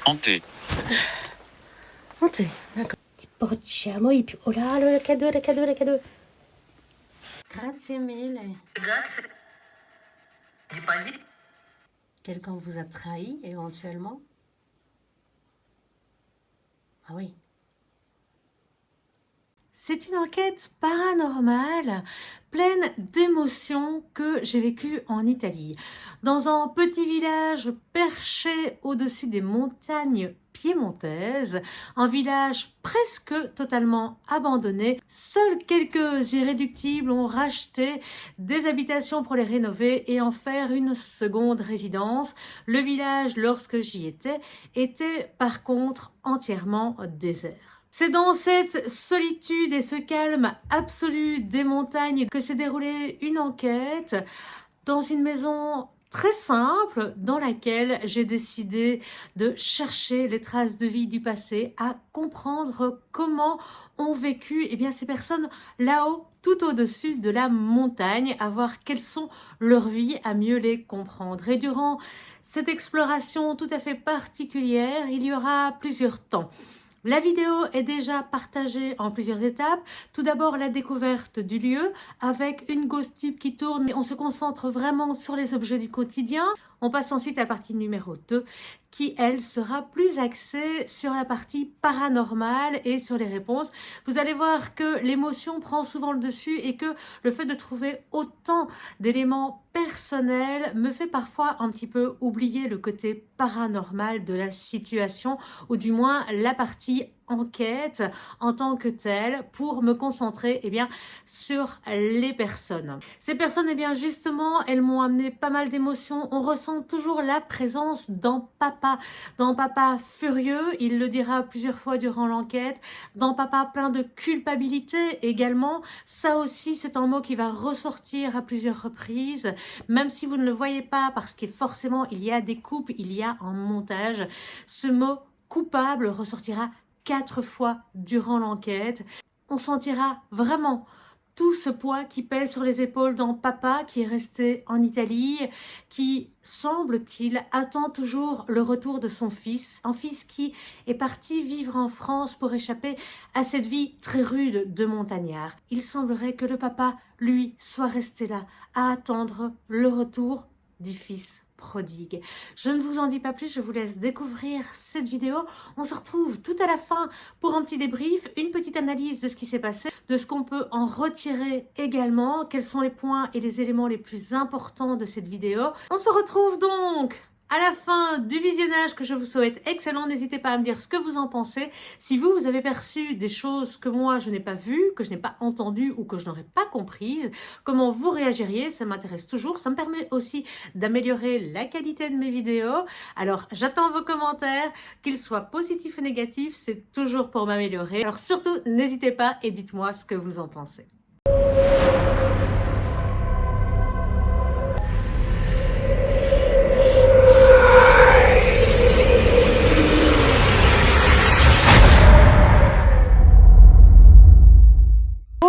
Hanté. Hanté, d'accord. Portiamo i più... Oh là, le cadeau, le cadeau, le cadeau. Grazie mille. Grazie. Deposit. Quelqu'un vous a trahi, éventuellement? Ah oui. C'est une enquête paranormale, pleine d'émotions que j'ai vécue en Italie. Dans un petit village perché au-dessus des montagnes piémontaises, un village presque totalement abandonné. Seuls quelques irréductibles ont racheté des habitations pour les rénover et en faire une seconde résidence. Le village, lorsque j'y étais, était par contre entièrement désert. C'est dans cette solitude et ce calme absolu des montagnes que s'est déroulée une enquête dans une maison très simple dans laquelle j'ai décidé de chercher les traces de vie du passé, à comprendre comment ont vécu ces personnes là-haut, tout au-dessus de la montagne, à voir quelles sont leurs vies, à mieux les comprendre. Et durant cette exploration tout à fait particulière, il y aura plusieurs temps. La vidéo est déjà partagée en plusieurs étapes. Tout d'abord, la découverte du lieu avec une ghost tube qui tourne. On se concentre vraiment sur les objets du quotidien. On passe ensuite à la partie numéro 2 qui, elle, sera plus axée sur la partie paranormale et sur les réponses. Vous allez voir que l'émotion prend souvent le dessus et que le fait de trouver autant d'éléments personnels me fait parfois un petit peu oublier le côté paranormal de la situation, ou du moins la partie enquête en tant que telle, pour me concentrer sur les personnes. Ces personnes, justement, elles m'ont amené pas mal d'émotions. On ressent toujours la présence d'un papa furieux, il le dira plusieurs fois durant l'enquête, d'un papa plein de culpabilité également. Ça aussi, c'est un mot qui va ressortir à plusieurs reprises, même si vous ne le voyez pas, parce que forcément, il y a des coupes, il y a un montage. Ce mot coupable ressortira 4 fois durant l'enquête. On sentira vraiment tout ce poids qui pèse sur les épaules d'un papa qui est resté en Italie, qui, semble-t-il, attend toujours le retour de son fils. Un fils qui est parti vivre en France pour échapper à cette vie très rude de montagnard. Il semblerait que le papa, lui, soit resté là à attendre le retour du fils prodigue. Je ne vous en dis pas plus, je vous laisse découvrir cette vidéo. On se retrouve tout à la fin pour un petit débrief, une petite analyse de ce qui s'est passé, de ce qu'on peut en retirer également, quels sont les points et les éléments les plus importants de cette vidéo. On se retrouve donc à la fin du visionnage, que je vous souhaite excellent. N'hésitez pas à me dire ce que vous en pensez. Si vous avez perçu des choses que moi je n'ai pas vues, que je n'ai pas entendues ou que je n'aurais pas comprises, comment vous réagiriez? Ça m'intéresse toujours. Ça me permet aussi d'améliorer la qualité de mes vidéos. Alors j'attends vos commentaires, qu'ils soient positifs ou négatifs, c'est toujours pour m'améliorer. Alors surtout, n'hésitez pas et dites-moi ce que vous en pensez.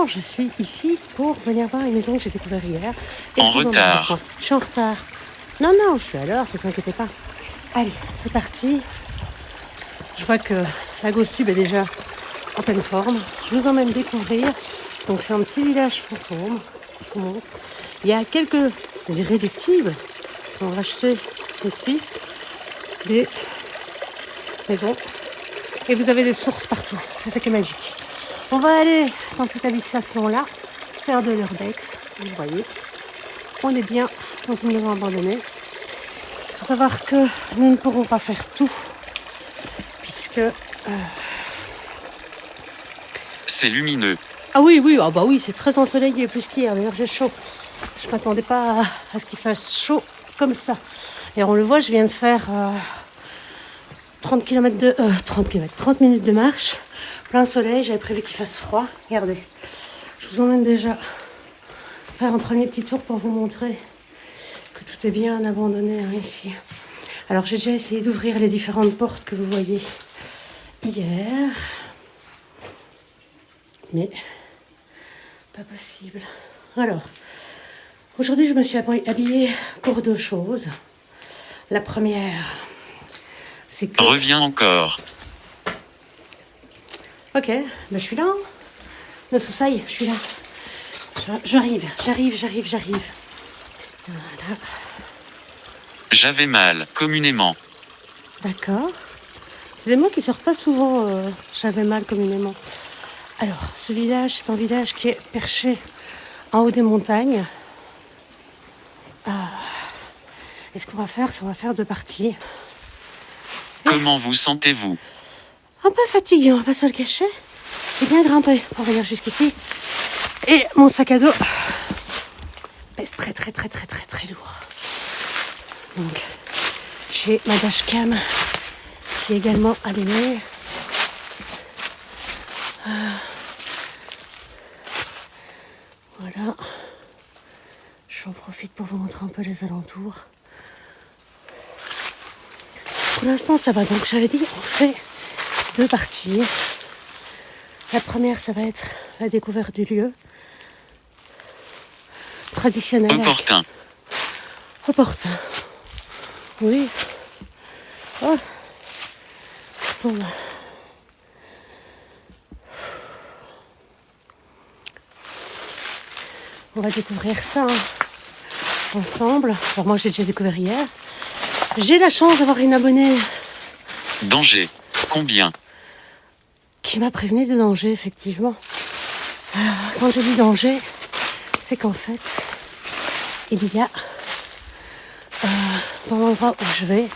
Je suis ici pour venir voir une maison que j'ai découverte hier. Et en retard. Je suis en retard. Non, non, je suis à l'heure, ne vous inquiétez pas. Allez, c'est parti. Je vois que la ghost tube est déjà en pleine forme. Je vous emmène découvrir. Donc c'est un petit village fantôme. Il y a quelques irréductibles qui ont racheté ici des maisons. Et vous avez des sources partout. C'est ça qui est magique. On va aller dans cette habitation-là, faire de l'urbex. Vous voyez, on est bien dans une maison abandonnée. Il faut savoir que nous ne pourrons pas faire tout, puisque... C'est lumineux. Ah oui, oui, ah bah oui, c'est très ensoleillé, plus qu'hier. D'ailleurs, j'ai chaud. Je ne m'attendais pas à ce qu'il fasse chaud comme ça. Et on le voit, je viens de faire 30 minutes de marche. Plein soleil, j'avais prévu qu'il fasse froid. Regardez, je vous emmène déjà faire un premier petit tour pour vous montrer que tout est bien abandonné ici. Alors j'ai déjà essayé d'ouvrir les différentes portes que vous voyez hier, mais pas possible. Alors, aujourd'hui je me suis habillée pour 2 choses. La première, c'est que... Reviens encore. Ok, ben je suis là. Non, ça y est, je suis là. J'arrive. Voilà, J'avais mal, communément. d'accord. C'est des mots qui sortent pas souvent, j'avais mal communément. Alors, ce village, c'est un village qui est perché en haut des montagnes. Et ce qu'on va faire, c'est qu'on va faire 2 parties. Comment vous sentez-vous? Un peu fatigué, on va pas se le cacher. J'ai bien grimpé pour venir jusqu'ici. Et mon sac à dos pèse très lourd. Donc, j'ai ma dashcam qui est également allumée. Voilà. J'en profite pour vous montrer un peu les alentours. Pour l'instant, ça va. Donc, j'avais dit, on fait 2 parties. La première, ça va être la découverte du lieu. Traditionnel. Opportun. Opportun. Oui. Oh. Je tombe. On va découvrir ça ensemble. Alors moi, j'ai déjà découvert hier. J'ai la chance d'avoir une abonnée Danger. Combien? qui m'a prévenu de danger, effectivement. Alors, quand je dis danger, c'est qu'en fait, il y a dans l'endroit où je vais,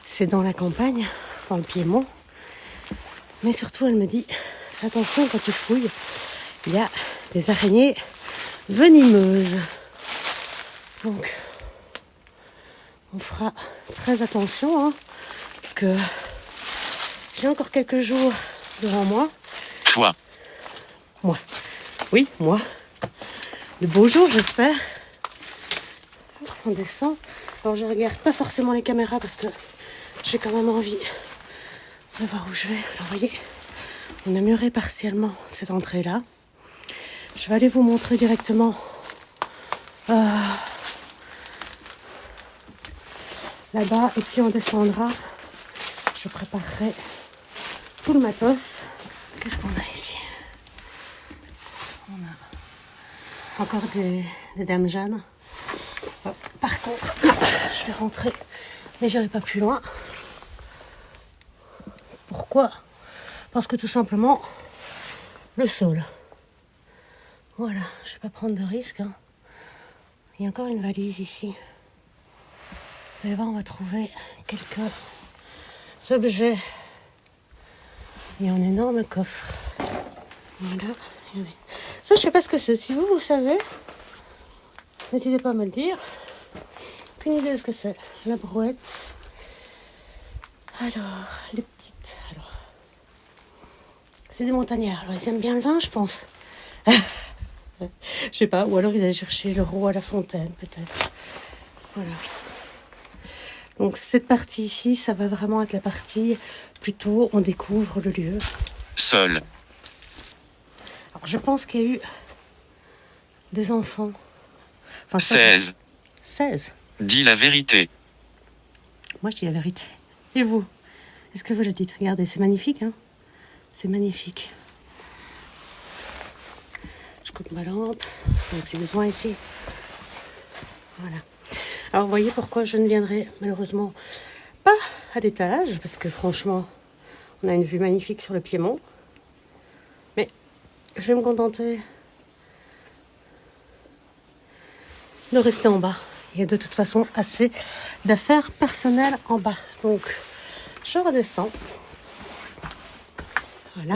c'est dans la campagne, dans le Piémont. Mais surtout, elle me dit, fais attention quand tu fouilles, il y a des araignées venimeuses. Donc, on fera très attention, hein, parce que j'ai encore quelques jours devant moi. Toi. Moi. Oui, moi. De beaux jours, j'espère. On descend. Alors, je regarde pas forcément les caméras parce que j'ai quand même envie de voir où je vais. Alors, vous voyez, on a muré partiellement cette entrée-là. Je vais aller vous montrer directement là-bas. Et puis, on descendra. Je préparerai tout le matos. Qu'est-ce qu'on a ici? On a encore des dames Jeanne. Par contre, je vais rentrer, mais j'irai pas plus loin. Pourquoi? Parce que tout simplement, le sol. Voilà, je vais pas prendre de risques. Hein. Il y a encore une valise ici. Vous allez voir, on va trouver quelques objets. Il y a un énorme coffre. Voilà. Ça, je sais pas ce que c'est. Si vous savez, n'hésitez pas à me le dire. Aucune idée de ce que c'est. La brouette. Alors, les petites. Alors, c'est des montagnards. Alors, ils aiment bien le vin, je pense. Je sais pas. Ou alors, ils allaient chercher le roi à la fontaine, peut-être. Voilà. Donc, cette partie ici, ça va vraiment être la partie plutôt on découvre le lieu. Seul. Alors, je pense qu'il y a eu des enfants. Enfin, 16. 16. Dis la vérité. Moi, je dis la vérité. Et vous? Est-ce que vous le dites? Regardez, c'est magnifique, hein? C'est magnifique. Je coupe ma lampe, parce qu'on n'a plus besoin ici. Voilà. Alors, vous voyez pourquoi je ne viendrai malheureusement pas à l'étage, parce que franchement, on a une vue magnifique sur le Piémont. Mais je vais me contenter de rester en bas. Il y a de toute façon assez d'affaires personnelles en bas. Donc, je redescends. Voilà.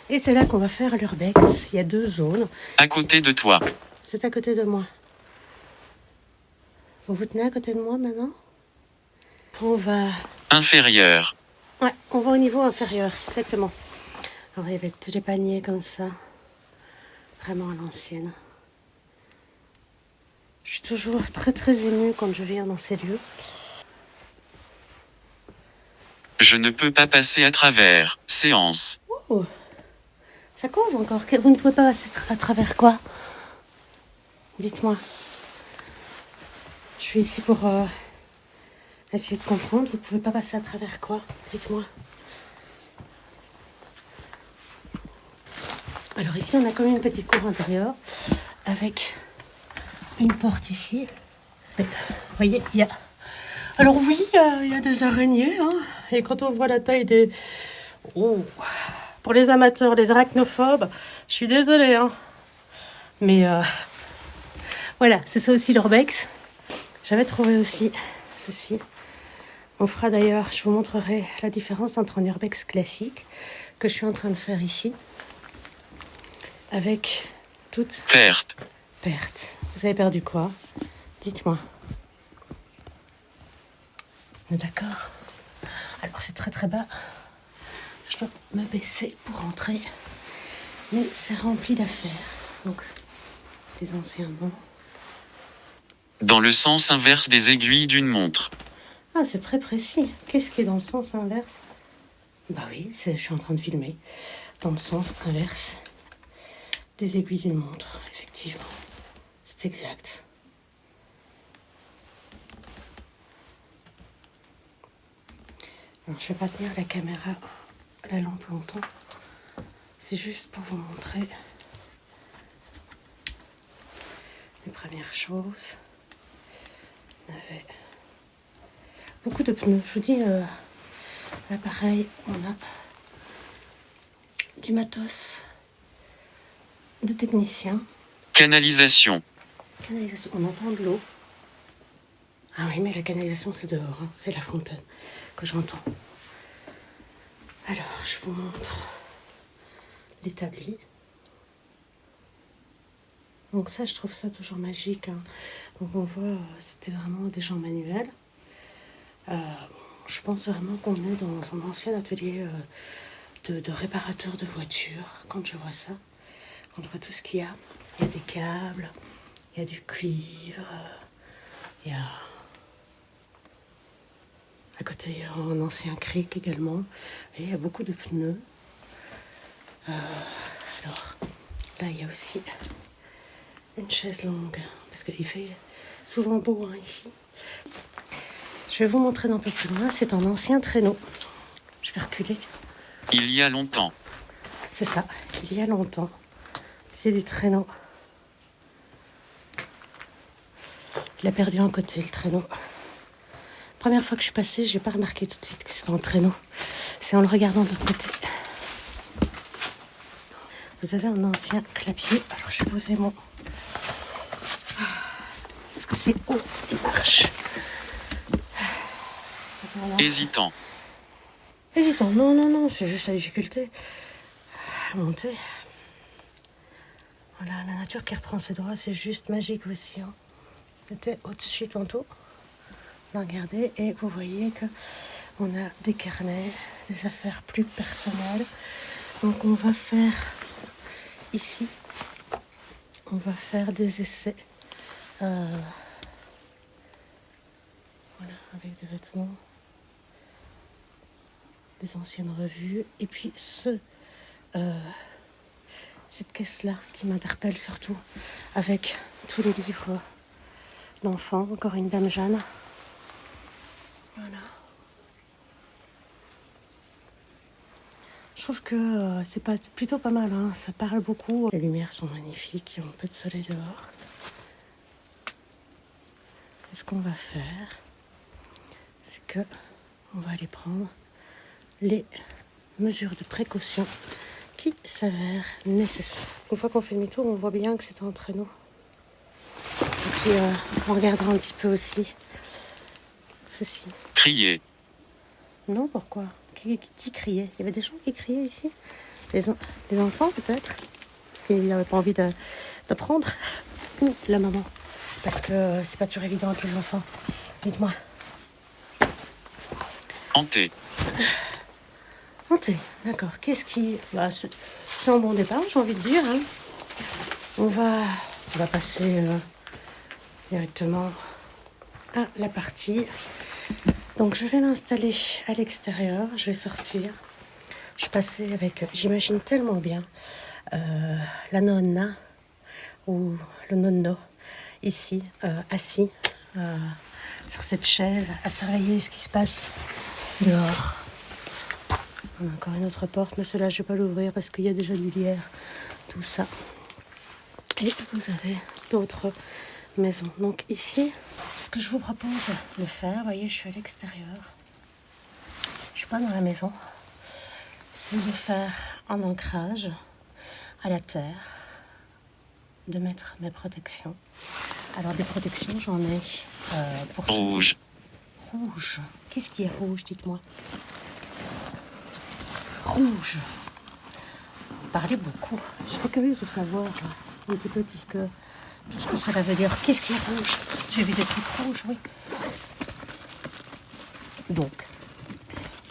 Et c'est là qu'on va faire l'urbex. Il y a 2 zones. À côté de toi. C'est à côté de moi. Vous vous tenez à côté de moi maintenant? On va... Inférieur. Ouais, on va au niveau inférieur. Exactement. Alors, il y avait tous les paniers comme ça. Vraiment à l'ancienne. Je suis toujours très émue quand je viens dans ces lieux. Je ne peux pas passer à travers. Séance. Oh, ça cause encore. Vous ne pouvez pas passer à travers quoi? Dites-moi. Je suis ici pour Essayez de comprendre, vous pouvez pas passer à travers quoi? Dites-moi. Alors ici, on a quand même une petite cour intérieure avec une porte ici. Mais, vous voyez, il y a... Alors oui, il y a des araignées. Hein. Et quand on voit la taille des... Oh. Pour les amateurs, les arachnophobes, je suis désolée. Hein. Mais voilà, c'est ça aussi l'urbex. J'avais trouvé aussi ceci. On fera d'ailleurs, je vous montrerai la différence entre un urbex classique que je suis en train de faire ici. Avec toute Perte. perte. Vous avez perdu quoi? Dites-moi. D'accord. Alors c'est très très bas. Je dois me baisser pour rentrer. Mais c'est rempli d'affaires. Donc, des anciens bons. Dans le sens inverse des aiguilles d'une montre. Ah, c'est très précis. Qu'est-ce qui est dans le sens inverse? Bah oui, je suis en train de filmer. Dans le sens inverse des aiguilles d'une montre, effectivement. C'est exact. Alors, je vais pas tenir la caméra à la lampe longtemps. C'est juste pour vous montrer les premières choses. On avait beaucoup de pneus. Je vous dis, l'appareil, on a du matos de technicien. Canalisation. Canalisation, on entend de l'eau. Ah oui, mais la canalisation, c'est dehors, hein. C'est la fontaine que j'entends. Alors, je vous montre l'établi. Donc ça, je trouve ça toujours magique. Hein. Donc on voit, c'était vraiment des gens manuels. Je pense vraiment qu'on est dans un ancien atelier de réparateur de voitures. Quand je vois ça, quand je vois tout ce qu'il y a. Il y a des câbles, il y a du cuivre, il y a... À côté, il y a un ancien cric également. Et il y a beaucoup de pneus. Alors, là, il y a aussi une chaise longue. Parce qu'il fait souvent beau hein, ici. Je vais vous montrer d'un peu plus loin. C'est un ancien traîneau. Je vais reculer. Il y a longtemps. C'est ça, il y a longtemps. C'est du traîneau. Il a perdu un côté, le traîneau. Première fois que je suis passée, j'ai pas remarqué tout de suite que c'était un traîneau. C'est en le regardant de l'autre côté. Vous avez un ancien clapier. Alors je vais poser mon... Parce que c'est haut, il marche. Hésitant. Hésitant, non, non, non, c'est juste la difficulté à monter. Voilà, la nature qui reprend ses droits, c'est juste magique aussi. Hein. C'était au-dessus tantôt. Regardez et vous voyez que on a des carnets, des affaires plus personnelles. Donc on va faire ici, on va faire des essais. Voilà, avec des vêtements, des anciennes revues et puis cette caisse-là qui m'interpelle surtout avec tous les livres d'enfants. Encore une dame Jeanne. Voilà. Je trouve que c'est plutôt pas mal, hein. Ça parle beaucoup. Les lumières sont magnifiques, il y a un peu de soleil dehors. Et ce qu'on va faire, c'est que on va aller prendre les mesures de précaution qui s'avèrent nécessaires. Une fois qu'on fait demi-tour, on voit bien que c'est un traîneau. Et puis on regardera un petit peu aussi ceci. Crier. Non, pourquoi? Qui criait? Il y avait des gens qui criaient ici? Les enfants peut-être? Parce qu'ils n'avaient pas envie d'apprendre? Ou la maman? Parce que c'est pas toujours évident avec les enfants. Dites-moi. Hanté. Hanté, d'accord. Qu'est-ce qui... Bah, c'est un bon départ, j'ai envie de dire. Hein. On va passer directement à la partie... Donc je vais m'installer à l'extérieur, je vais sortir. Je passais avec, j'imagine tellement bien, la nonna ou le nonno ici, assis sur cette chaise à surveiller ce qui se passe dehors. On a encore une autre porte, mais celle-là, je ne vais pas l'ouvrir parce qu'il y a déjà du lierre, tout ça. Et vous avez d'autres maisons. Donc ici, ce que je vous propose de faire, vous voyez, je suis à l'extérieur. Je ne suis pas dans la maison. C'est de faire un ancrage à la terre, de mettre mes protections. Alors des protections, j'en ai pour Rouge. Rouge. Qu'est-ce qui est rouge, dites-moi? Rouge. Vous parlez beaucoup. Je serais curieuse de savoir un petit peu tout ce que cela veut dire. Qu'est-ce qui est rouge? J'ai vu des trucs rouges, oui. Donc,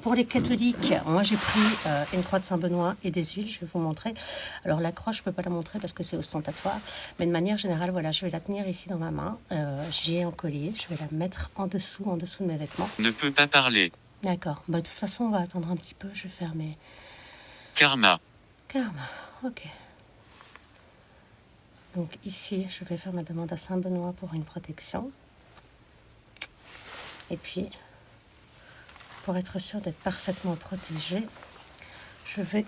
pour les catholiques, moi j'ai pris une croix de Saint-Benoît et des huiles, je vais vous montrer. Alors la croix, je ne peux pas la montrer parce que c'est ostentatoire, mais de manière générale, voilà, je vais la tenir ici dans ma main. J'ai un collier, je vais la mettre en dessous de mes vêtements. Ne peut pas parler. D'accord, bah, de toute façon, on va attendre un petit peu, je vais faire mes... Karma. Karma, ok. Donc ici, je vais faire ma demande à Saint-Benoît pour une protection. Et puis... pour être sûr d'être parfaitement protégée, je vais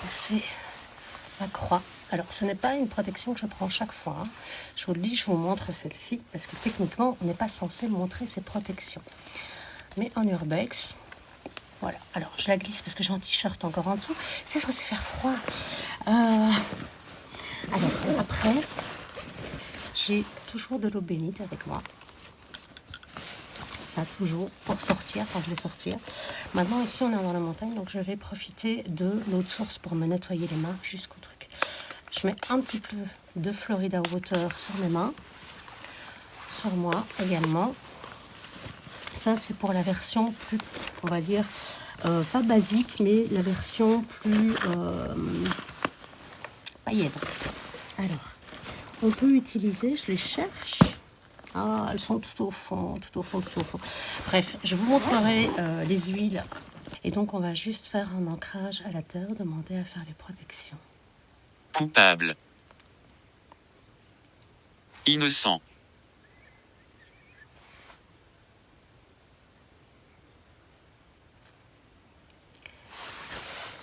passer la croix. Alors, ce n'est pas une protection que je prends chaque fois. Hein. Je vous le dis, je vous montre celle-ci, parce que techniquement, on n'est pas censé montrer ses protections. Mais en urbex, voilà. Alors, je la glisse parce que j'ai un t-shirt encore en dessous. C'est censé faire froid. Alors, après, j'ai toujours de l'eau bénite avec moi. Ça toujours pour sortir quand je vais sortir. Maintenant ici on est dans la montagne, donc je vais profiter de l'eau de source pour me nettoyer les mains jusqu'au truc. Je mets un petit peu de Florida Water sur mes mains, sur moi également. Ça c'est pour la version plus, on va dire, pas basique, mais la version plus païenne. Alors, on peut utiliser, je les cherche. Ah, elles sont tout au fond, tout au fond, tout au fond. Bref, je vous montrerai les huiles. Et donc, on va juste faire un ancrage à la terre, demander à faire les protections. Coupable. Innocent.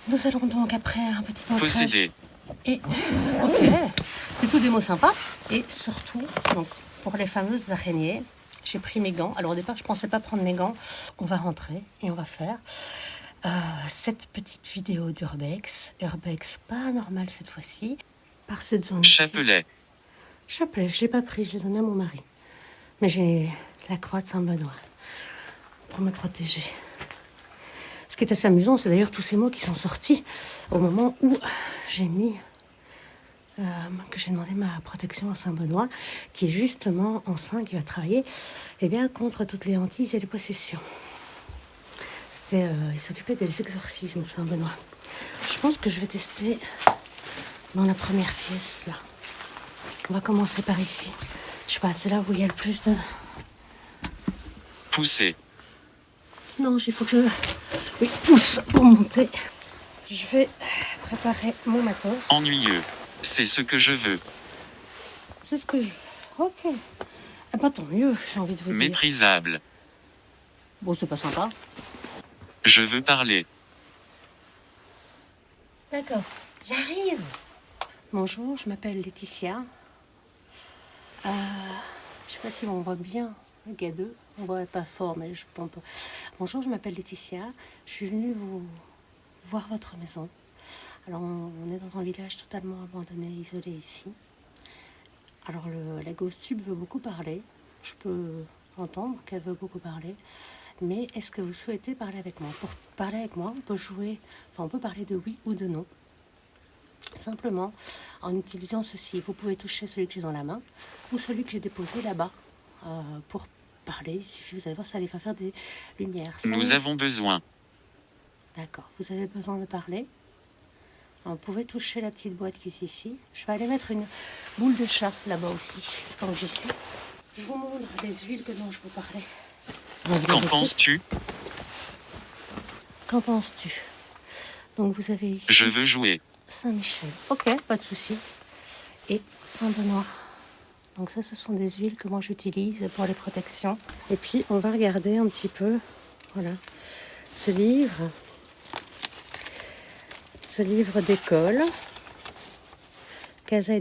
Nous allons donc après un petit ancrage. Possédé. Et, ok, c'est tout des mots sympas. Et surtout, donc, pour les fameuses araignées, j'ai pris mes gants. Alors au départ, je ne pensais pas prendre mes gants. On va rentrer et on va faire cette petite vidéo d'Urbex. Urbex paranormal cette fois-ci. Par cette zone. Chapelet. Chapelet, je ne l'ai pas pris, je l'ai donné à mon mari. Mais j'ai la croix de Saint-Benoît pour me protéger. Ce qui est assez amusant, c'est d'ailleurs tous ces mots qui sont sortis au moment où j'ai mis... que j'ai demandé ma protection à Saint-Benoît, qui est justement un saint qui va travailler contre toutes les hantises et les possessions. Il s'occupait des exorcismes, Saint-Benoît. Je pense que je vais tester dans la première pièce, là. On va commencer par ici. Je sais pas, c'est là où il y a le plus de... Pousser. Non, il faut que je... Oui, pousse pour monter. Je vais préparer mon matos. Ennuyeux. C'est ce que je veux. C'est ce que je... Ok. Ah bah tant mieux, j'ai envie de vous dire. Méprisable. Bon, c'est pas sympa. Je veux parler. D'accord, j'arrive. Bonjour, je m'appelle Laetitia. Je sais pas si on voit bien le gars 2. On voit pas fort, mais je pense pas. Bonjour, je m'appelle Laetitia. Je suis venue vous voir votre maison. Alors, on est dans un village totalement abandonné, isolé ici. Alors, la ghost tube veut beaucoup parler. Je peux entendre qu'elle veut beaucoup parler. Mais est-ce que vous souhaitez parler avec moi? Pour parler avec moi, on peut on peut parler de oui ou de non. Simplement, en utilisant ceci, vous pouvez toucher celui que j'ai dans la main ou celui que j'ai déposé là-bas pour parler. Il suffit, vous allez voir, ça va faire des lumières. Nous avons besoin. D'accord, vous avez besoin de parler. Vous pouvez toucher la petite boîte qui est ici. Je vais aller mettre une boule de chat là-bas aussi, tant que j'y suis. Je vous montre les huiles dont je vous parlais. Qu'en penses-tu? Qu'en penses-tu? Donc vous avez ici... Je veux jouer. Saint-Michel. Ok, pas de souci. Et Saint-Benoît Donc ça, ce sont des huiles que moi j'utilise pour les protections. Et puis, on va regarder un petit peu, voilà, ce livre d'école. Casa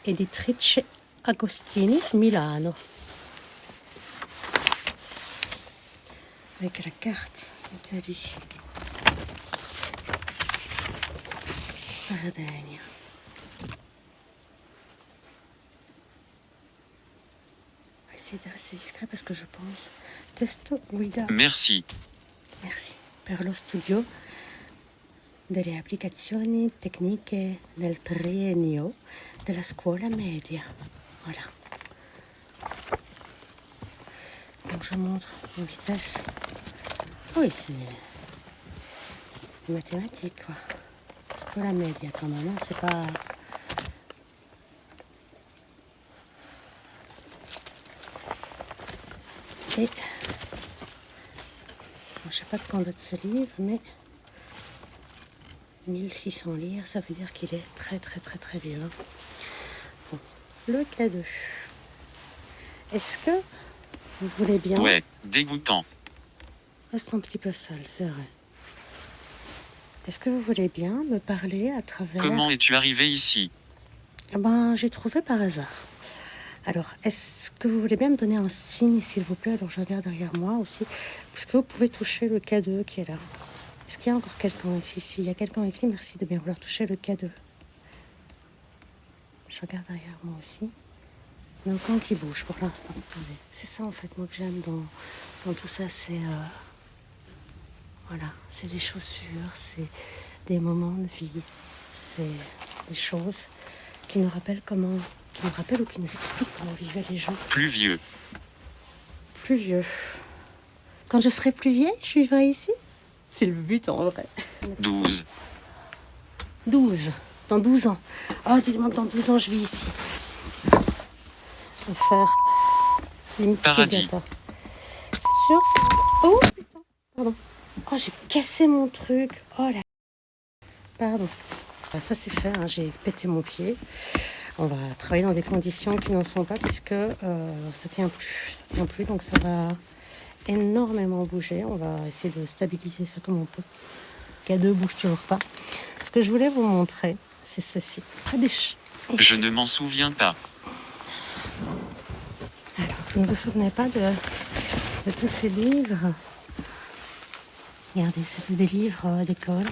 Editrice Agostini, Milano. Avec la carte d'Italie. Sardaigne. On va essayer de rester discret parce que je pense. Testo guida. Merci. Merci. Per lo studio delle applicazioni tecniche del triennio della scuola media. Voilà. Donc je montre en vitesse. Oui, c'est mathématique quoi. Scuola media quand même, hein, c'est pas. Et bon, je sais pas de quand date ce livre, mais 1600 lire, ça veut dire qu'il est très vieux. Hein. Bon, le K2. Est-ce que vous voulez bien... Ouais, dégoûtant. Reste un petit peu seul, c'est vrai. Est-ce que vous voulez bien me parler à travers... Comment es-tu arrivé ici? Ben, j'ai trouvé par hasard. Alors, est-ce que vous voulez bien me donner un signe, s'il vous plaît? Alors, je regarde derrière moi aussi. Parce que vous pouvez toucher le K2 qui est là. Est-ce qu'il y a encore quelqu'un ici? S'il y a quelqu'un ici, merci de bien vouloir toucher le K2. Je regarde derrière moi aussi. Il n'y a aucun qui bouge pour l'instant. C'est ça, en fait, moi, que j'aime dans tout ça. C'est... Voilà, c'est les chaussures, c'est des moments de vie. C'est des choses qui nous rappellent comment... Qui nous rappellent ou qui nous expliquent comment vivaient les gens. Plus vieux. Plus vieux. Quand je serai plus vieille, je vivrai ici. C'est le but en vrai. 12. 12. Dans 12 ans. Oh, dites-moi que dans 12 ans, je vis ici. On va faire une Paradis. gâteau. C'est sûr, c'est... Oh, putain. Pardon. Oh, j'ai cassé mon truc. Oh là. Pardon. Ah, ça, c'est fait. Hein. J'ai pété mon pied. On va travailler dans des conditions qui n'en sont pas puisque ça tient plus. Ça tient plus, donc ça va énormément bouger. On va essayer de stabiliser ça comme on peut. K2 bouge toujours pas. Ce que je voulais vous montrer, c'est ceci. Près des Je ne m'en souviens pas. Alors, vous ne vous souvenez pas de tous ces livres? Regardez, c'était des livres d'école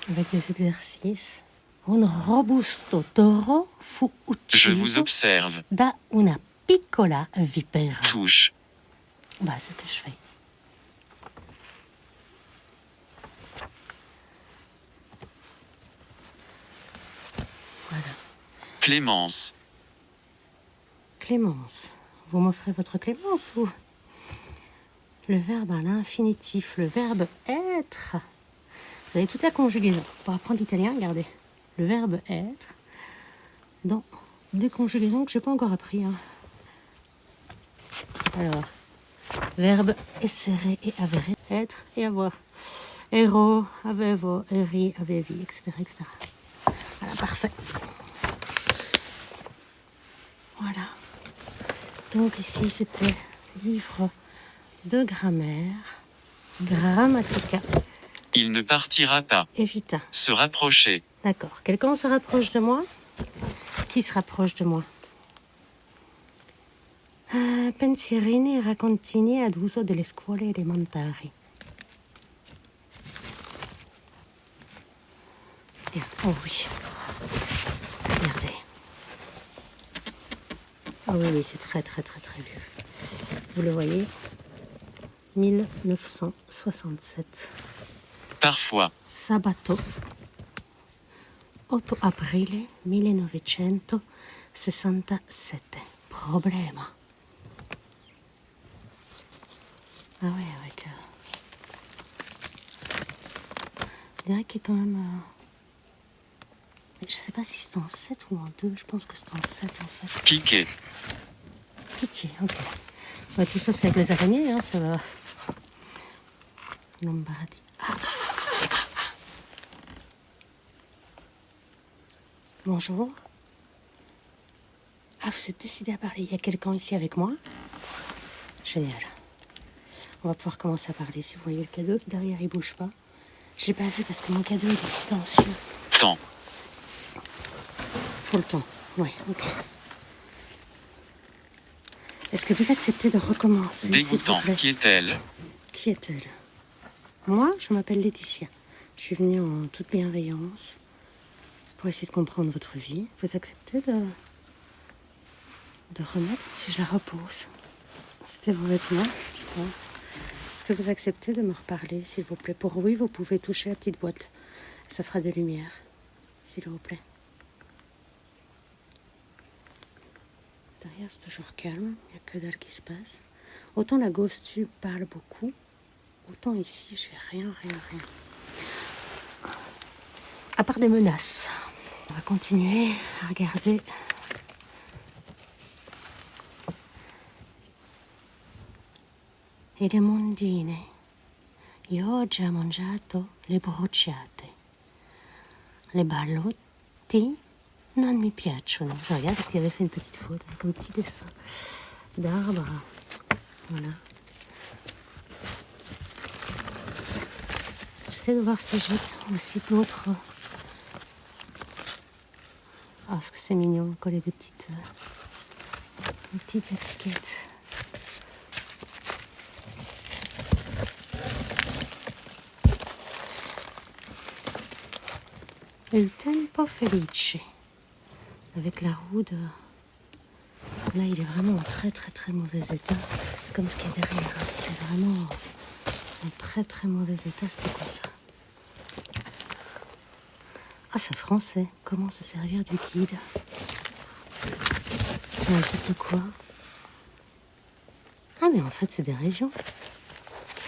avec des exercices. Un robusto toro fu Je vous ucciso observe. da una piccola vipera. Touche. Bah, c'est ce que je fais. Voilà. Clémence. Clémence. Vous m'offrez votre Clémence ou le verbe à l'infinitif, le verbe être. Vous avez toute la conjugaison. Pour apprendre l'italien, regardez. Le verbe être dans des conjugaisons que je n'ai pas encore appris. Hein. Alors, verbe essere et avere, être et avoir. Ero, avevo, eri, avevi, etc., etc. Voilà, parfait. Voilà. Donc ici, c'était livre de grammaire, grammatica Il ne partira pas. et vita. Se rapprocher. D'accord. Quelqu'un se rapproche de moi? Qui se rapproche de moi? Pensierini e raccontini ad uso delle scuole elementari. Oh oui. Regardez. Ah oui, oui, c'est très vieux. Vous le voyez? 1967. Parfois. Sabato 8 aprile 1967. Problema. Ah ouais, avec... Je dirais qu'il y a quand même... Je sais pas si c'est en 7 ou en 2. Je pense que c'est en 7 en fait. Piqué. Piqué, ok. Ouais, tout ça c'est avec les araignées, hein, ça va... Lombardi. Ah. Bonjour. Ah, vous êtes décidé à parler. Il y a quelqu'un ici avec moi? Génial. On va pouvoir commencer à parler. Si vous voyez le cadeau, derrière, il bouge pas. Je l'ai pas vu parce que mon cadeau, il est silencieux. Temps. Faut le temps. Oui, ok. Est-ce que vous acceptez de recommencer, s'il vous Dégoûtant. plaît? Qui est-elle? Qui est-elle? Moi, je m'appelle Laetitia. Je suis venue en toute bienveillance pour essayer de comprendre votre vie. Vous acceptez de remettre si je la repose? C'était vos vêtements, je pense. Est-ce que vous acceptez de me reparler, s'il vous plaît? Pour oui, vous pouvez toucher la petite boîte. Ça fera de lumière, s'il vous plaît. Derrière, c'est toujours calme. Il n'y a que dalle qui se passe. Autant la ghost tube parle beaucoup, autant ici, j'ai rien. À part des menaces. On va continuer à regarder. E le mondine. Io ho già mangiato le bruciate. Les ballotti non mi piacciono. Je regarde parce qu'il avait fait une petite faute avec un petit dessin d'arbre. Voilà. J'essaie de voir si j'ai aussi d'autres. Ah, est-ce que c'est mignon, coller des petites étiquettes. Il tempo felice. Avec la roue de... Là, il est vraiment en très mauvais état. C'est comme ce qu'il y a derrière. Hein. C'est vraiment en très mauvais état. C'était quoi ça? Ah, c'est français. Comment se servir du guide? C'est un guide de quoi? Ah, mais en fait, c'est des régions.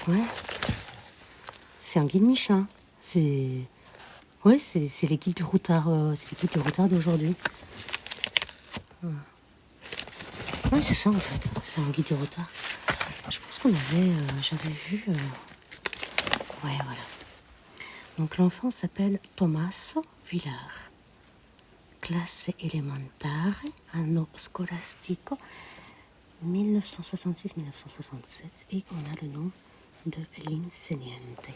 Ouais. C'est un guide Michelin. C'est... Ouais, c'est les guides du routard. C'est les guides du routard d'aujourd'hui. Ouais, c'est ça en fait. C'est un guide du routard. Je pense qu'on avait... j'avais vu... Ouais, voilà. Donc l'enfant s'appelle Tommaso Villar. Classe elementare, anno scolastico 1966-1967. Et on a le nom de l'insegnante.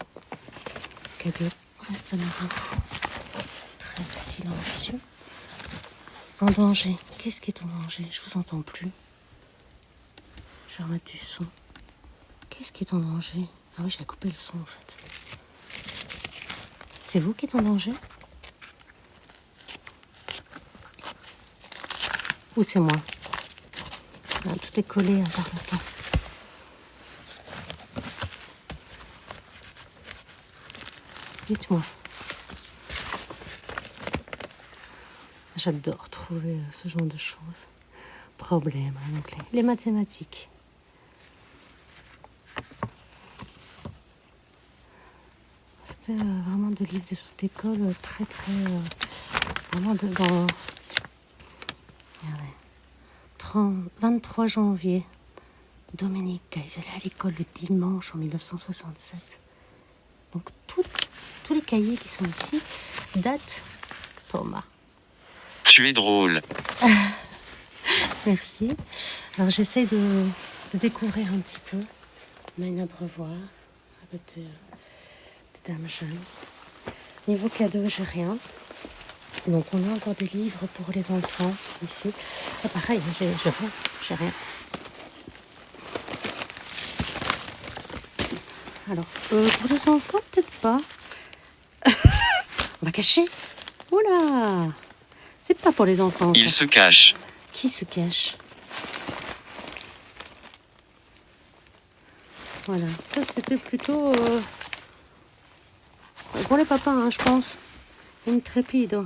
Cadeau reste très silencieux. En danger. Qu'est-ce qui est en danger? Je vous entends plus. Je vais remettre du son. Qu'est-ce qui est en danger? Ah oui, j'ai coupé le son en fait. C'est vous qui êtes en danger? Ou c'est moi? Ah, tout est collé à part le temps. Dites-moi. J'adore trouver ce genre de choses. Problème, hein, donc les mathématiques. C'était vraiment des livres de cette école très vraiment dans... Regardez. 23 janvier. Dominique, ils allaient à l'école le dimanche en 1967. Donc tous les cahiers qui sont ici datent Thomas. Tu es drôle. Merci. Alors j'essaie de découvrir un petit peu. On a une abreuvoir avec des dames jeunes. Niveau cadeau, j'ai rien. Donc on a encore des livres pour les enfants ici. Ah, pareil, j'ai rien. Alors, pour les enfants, peut-être pas. On va cacher. Oula! C'est pas pour les enfants. Il ça. se cache. Qui se cache? Voilà, ça c'était plutôt pour les papas, hein, je pense. Une trépide.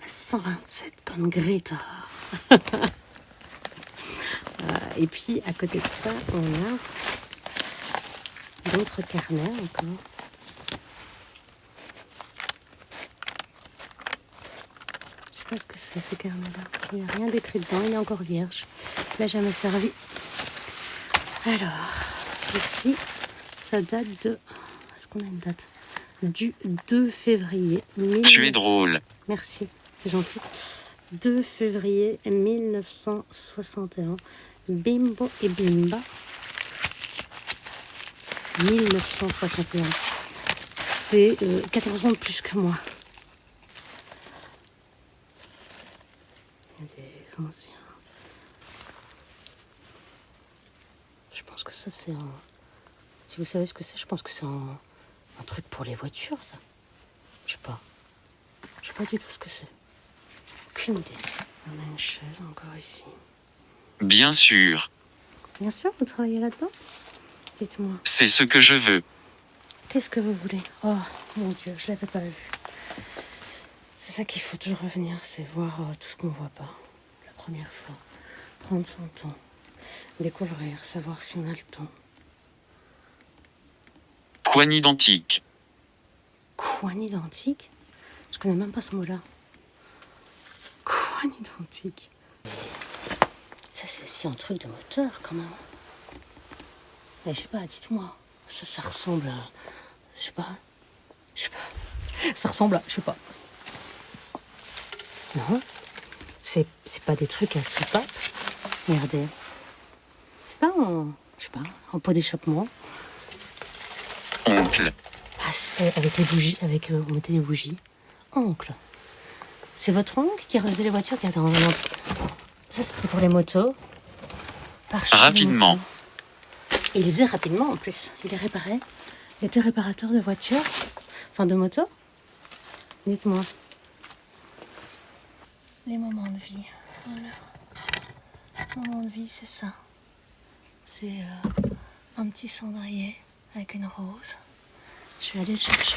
127 comme Greta. Et puis à côté de ça, on a d'autres carnets encore. Je sais pas ce que c'est ce carnet-là. Il n'y a rien d'écrit dedans, il est encore vierge. Il n'a jamais servi. Alors, ici, ça date de... Est-ce qu'on a une date? du 2 février. Tu es drôle. Merci, c'est gentil. 2 février 1961. Bimbo et Bimba. 1961. C'est 14 ans de plus que moi. Il y a des anciens. Je pense que ça c'est un... Si vous savez ce que c'est, je pense que c'est un truc pour les voitures, ça. Je sais pas. Je sais pas du tout ce que c'est. Aucune idée. On a une chaise encore ici. Bien sûr. Bien sûr, vous travaillez là-dedans? Dites-moi. C'est ce que je veux. Qu'est-ce que vous voulez? Oh, mon Dieu, je l'avais pas vu. C'est ça qu'il faut toujours revenir, c'est voir tout ce qu'on voit pas. La première fois. Prendre son temps. Découvrir, savoir si on a le temps. Coin identique. Coin identique? Je connais même pas ce mot-là. Coin identique. Ça, c'est aussi un truc de moteur, quand même. Mais je sais pas, dites-moi. Ça ressemble à... Je sais pas. Ça ressemble à... Je sais pas. Non. C'est pas des trucs à soupape. Regardez. C'est pas un... Je sais pas, un pot d'échappement. Oncle. Ah, avec les bougies, on mettait les bougies. Oncle. C'est votre oncle qui faisait les voitures qui attendent. Ça, c'était pour les motos. Rapidement. Et il les faisait rapidement en plus. Il les réparait. Il était réparateur de voitures. Enfin, de motos. Dites-moi. Les moments de vie. Voilà. Moments de vie, c'est ça. C'est un petit cendrier avec une rose. Je vais aller le chercher.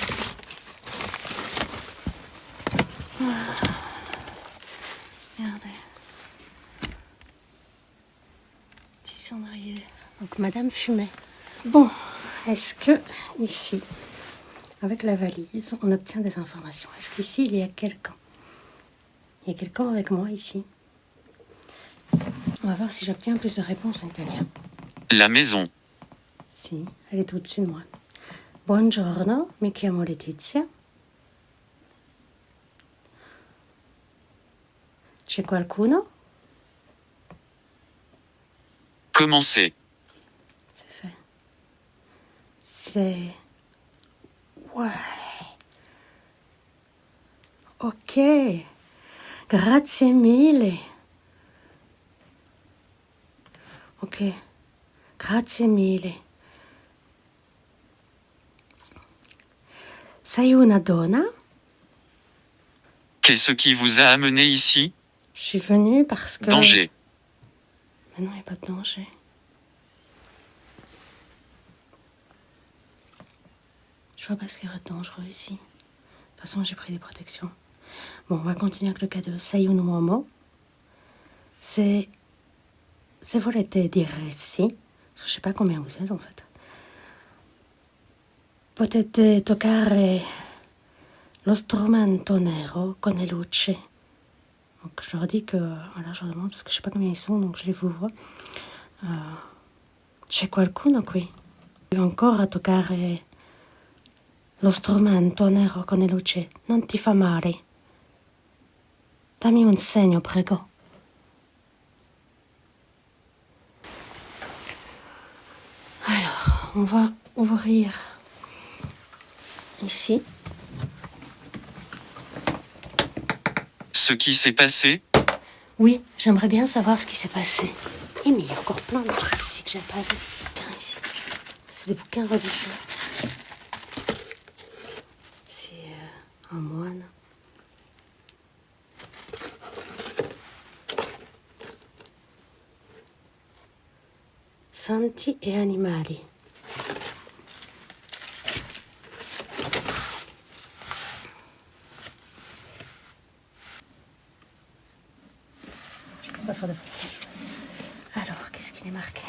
Regardez. Petit cendrier. Donc Madame fumait. Bon, est-ce que ici, avec la valise, on obtient des informations? Est-ce qu'ici, il y a quelqu'un? Il y a quelqu'un avec moi ici? On va voir si j'obtiens plus de réponses en italien. La maison. Si, elle est au-dessus de moi. Buongiorno, mi chiamo Letizia. C'è qualcuno? Commencer. C'est fait. C'est... Ouais. Ok. Grazie mille. Ok. Grazie mille. Sei una donna? Qu'est-ce qui vous a amené ici? Je suis venue parce que... Danger. Mais non, il n'y a pas de danger. Je vois pas ce qu'il y aurait de dangereux ici. De toute façon, j'ai pris des protections. Bon, on va continuer avec le cas de Sei un uomo. Se volete dire sì, parce que je sais pas combien vous êtes en fait. Potete toccare lo strumento nero con le luci. Donc je leur dis que, voilà, je leur demande parce que je sais pas combien ils sont, donc je les vous vois. C'è qualcuno qui? Ancora toccare lo strumento nero con le luci. Non ti fa male. Dammi un segno, prego. Alors, on va ouvrir ici. Ce qui s'est passé? Oui, j'aimerais bien savoir ce qui s'est passé. Et mais il y a encore plein de trucs ici que j'ai pas vu. Bouquins ici. C'est des bouquins religieux. C'est un moine. Santi e animali. Je peux pas faire de photos. Alors, qu'est-ce qu'il est marqué?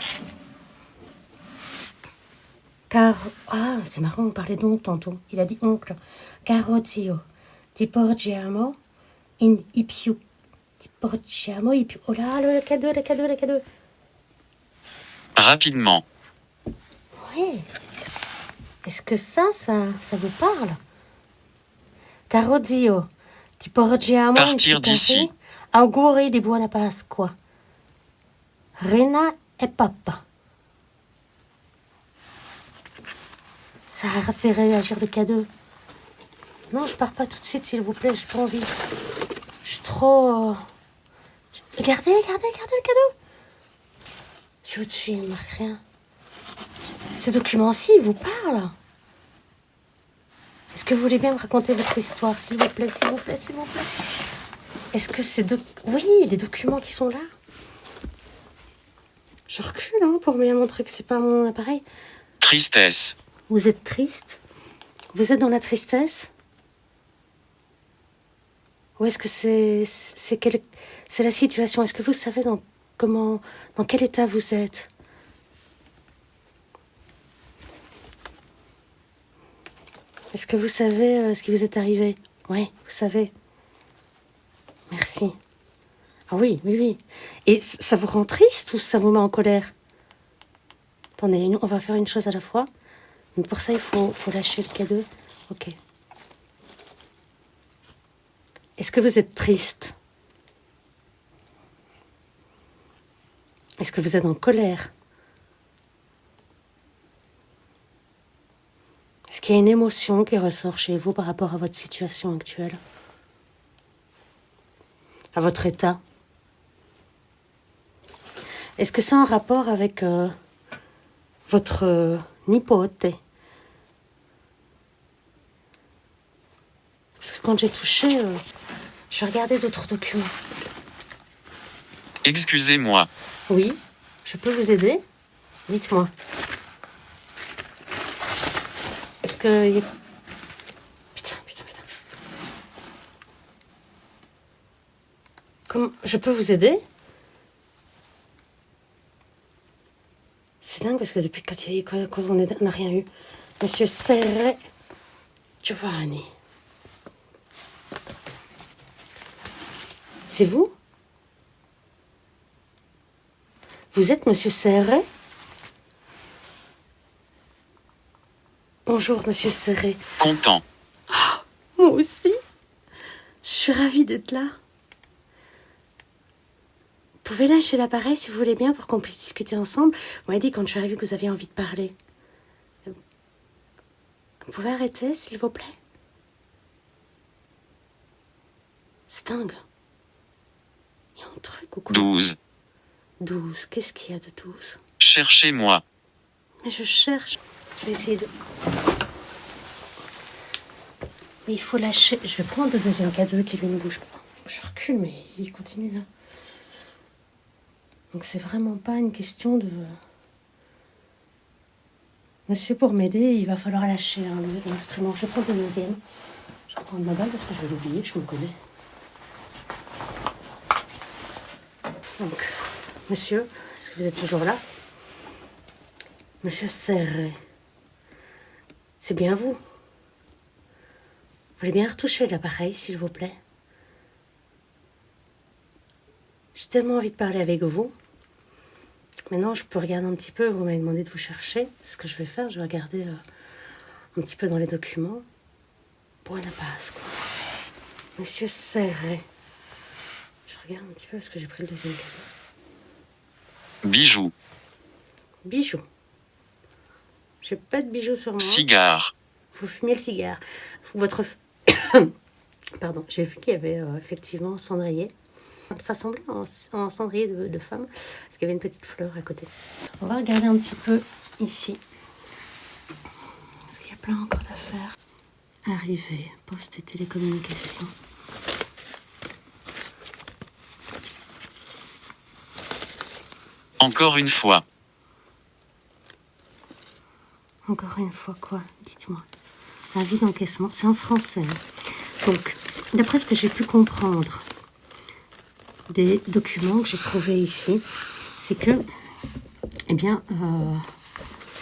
Car... Ah, c'est marrant, on parlait d'oncle tantôt. Il a dit oncle. Caro zio, ti porgiamo i più... Ti porgiamo i più... Oh là, le cadeau, le cadeau, le cadeau. Rapidement. Oui. Est-ce que ça vous parle? Caro zio, ti porgiamo Partir in d'ici. Auguri di buona Pasqua. Rena et papa. Ça a fait réagir le cadeau. Non, je pars pas tout de suite, s'il vous plaît, j'ai pas envie. Je suis trop... Regardez le cadeau. C'est au-dessus, il ne marque rien. Ce document-ci vous parle. Est-ce que vous voulez bien me raconter votre histoire, s'il vous plaît, s'il vous plaît, s'il vous plaît? Est-ce que c'est... Oui, les documents qui sont là. Je recule, hein, pour bien montrer que c'est pas mon appareil. Tristesse. Vous êtes triste? Vous êtes dans la tristesse? Ou est-ce que c'est la situation? Est-ce que vous savez dans quel état vous êtes? Est-ce que vous savez ce qui vous est arrivé? Oui, vous savez. Merci. Ah oui. Et ça vous rend triste ou ça vous met en colère? Attendez, on va faire une chose à la fois. Mais pour ça, il faut lâcher le cadeau. Ok. Est-ce que vous êtes triste? Est-ce que vous êtes en colère? Est-ce qu'il y a une émotion qui ressort chez vous par rapport à votre situation actuelle? À votre état? Est-ce que c'est en rapport avec votre nipote? Parce que quand j'ai touché, je vais regarder d'autres documents. Excusez-moi. Oui, je peux vous aider? Dites-moi. Est-ce que... Putain. Comment... Je peux vous aider? C'est dingue parce que depuis quand on n'a rien eu. Monsieur Serre Giovanni. C'est vous? Vous êtes Monsieur Serre? Bonjour Monsieur Serre. Content. Moi aussi. Je suis ravie d'être là. Vous pouvez lâcher l'appareil si vous voulez bien pour qu'on puisse discuter ensemble. Vous m'avez dit quand je suis arrivée que vous aviez envie de parler. Vous pouvez arrêter s'il vous plaît? C'est dingue. Il y a un truc ou quoi? 12. 12. Qu'est-ce qu'il y a de 12? Cherchez-moi. Mais je cherche. Je vais essayer de... Mais il faut lâcher. Je vais prendre le deuxième cadeau qui lui ne bouge pas. Je recule, mais il continue là. Donc c'est vraiment pas une question de... Monsieur, pour m'aider, il va falloir lâcher l'instrument. Je vais prendre le deuxième. Je vais prendre ma balle parce que je vais l'oublier, je me connais. Donc, monsieur, est-ce que vous êtes toujours là? Monsieur Serre. C'est bien vous. Vous voulez bien retoucher l'appareil, s'il vous plaît? J'ai tellement envie de parler avec vous. Maintenant, je peux regarder un petit peu. Vous m'avez demandé de vous chercher. C'est ce que je vais faire. Je vais regarder un petit peu dans les documents. Buona Pasqua. Monsieur Serre. Je regarde un petit peu parce que j'ai pris le deuxième cadeau. Bijoux. Bijoux. J'ai pas de bijoux sur moi. Cigare. Vous fumez le cigare. Votre... Pardon, j'ai vu qu'il y avait effectivement un cendrier. Ça semblait en cendrier de femme, parce qu'il y avait une petite fleur à côté. On va regarder un petit peu ici. Parce qu'il y a plein encore d'affaires. Arrivée, poste et télécommunications. Encore une fois. Encore une fois quoi? Dites-moi. Avis d'encaissement, c'est en français. Donc, d'après ce que j'ai pu comprendre des documents que j'ai trouvés ici, c'est que, eh bien,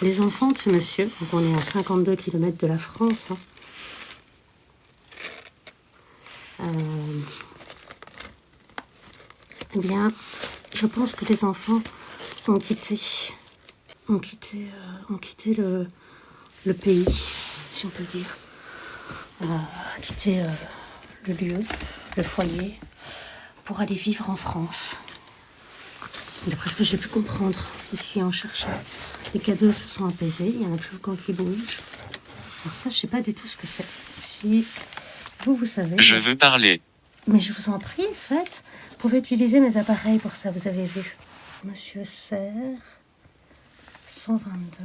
les enfants de ce monsieur, donc on est à 52 km de la France, eh bien, je pense que les enfants ont quitté le pays, si on peut dire, quitter le lieu, le foyer, pour aller vivre en France. D'après ce que j'ai pu comprendre ici en cherchant, les cadeaux se sont apaisés, il y en a plus aucun qui bouge. Alors ça, je sais pas du tout ce que c'est. Si vous savez... Je veux parler. Mais je vous en prie, faites. Vous pouvez utiliser mes appareils pour ça, vous avez vu. Monsieur Serre, 122,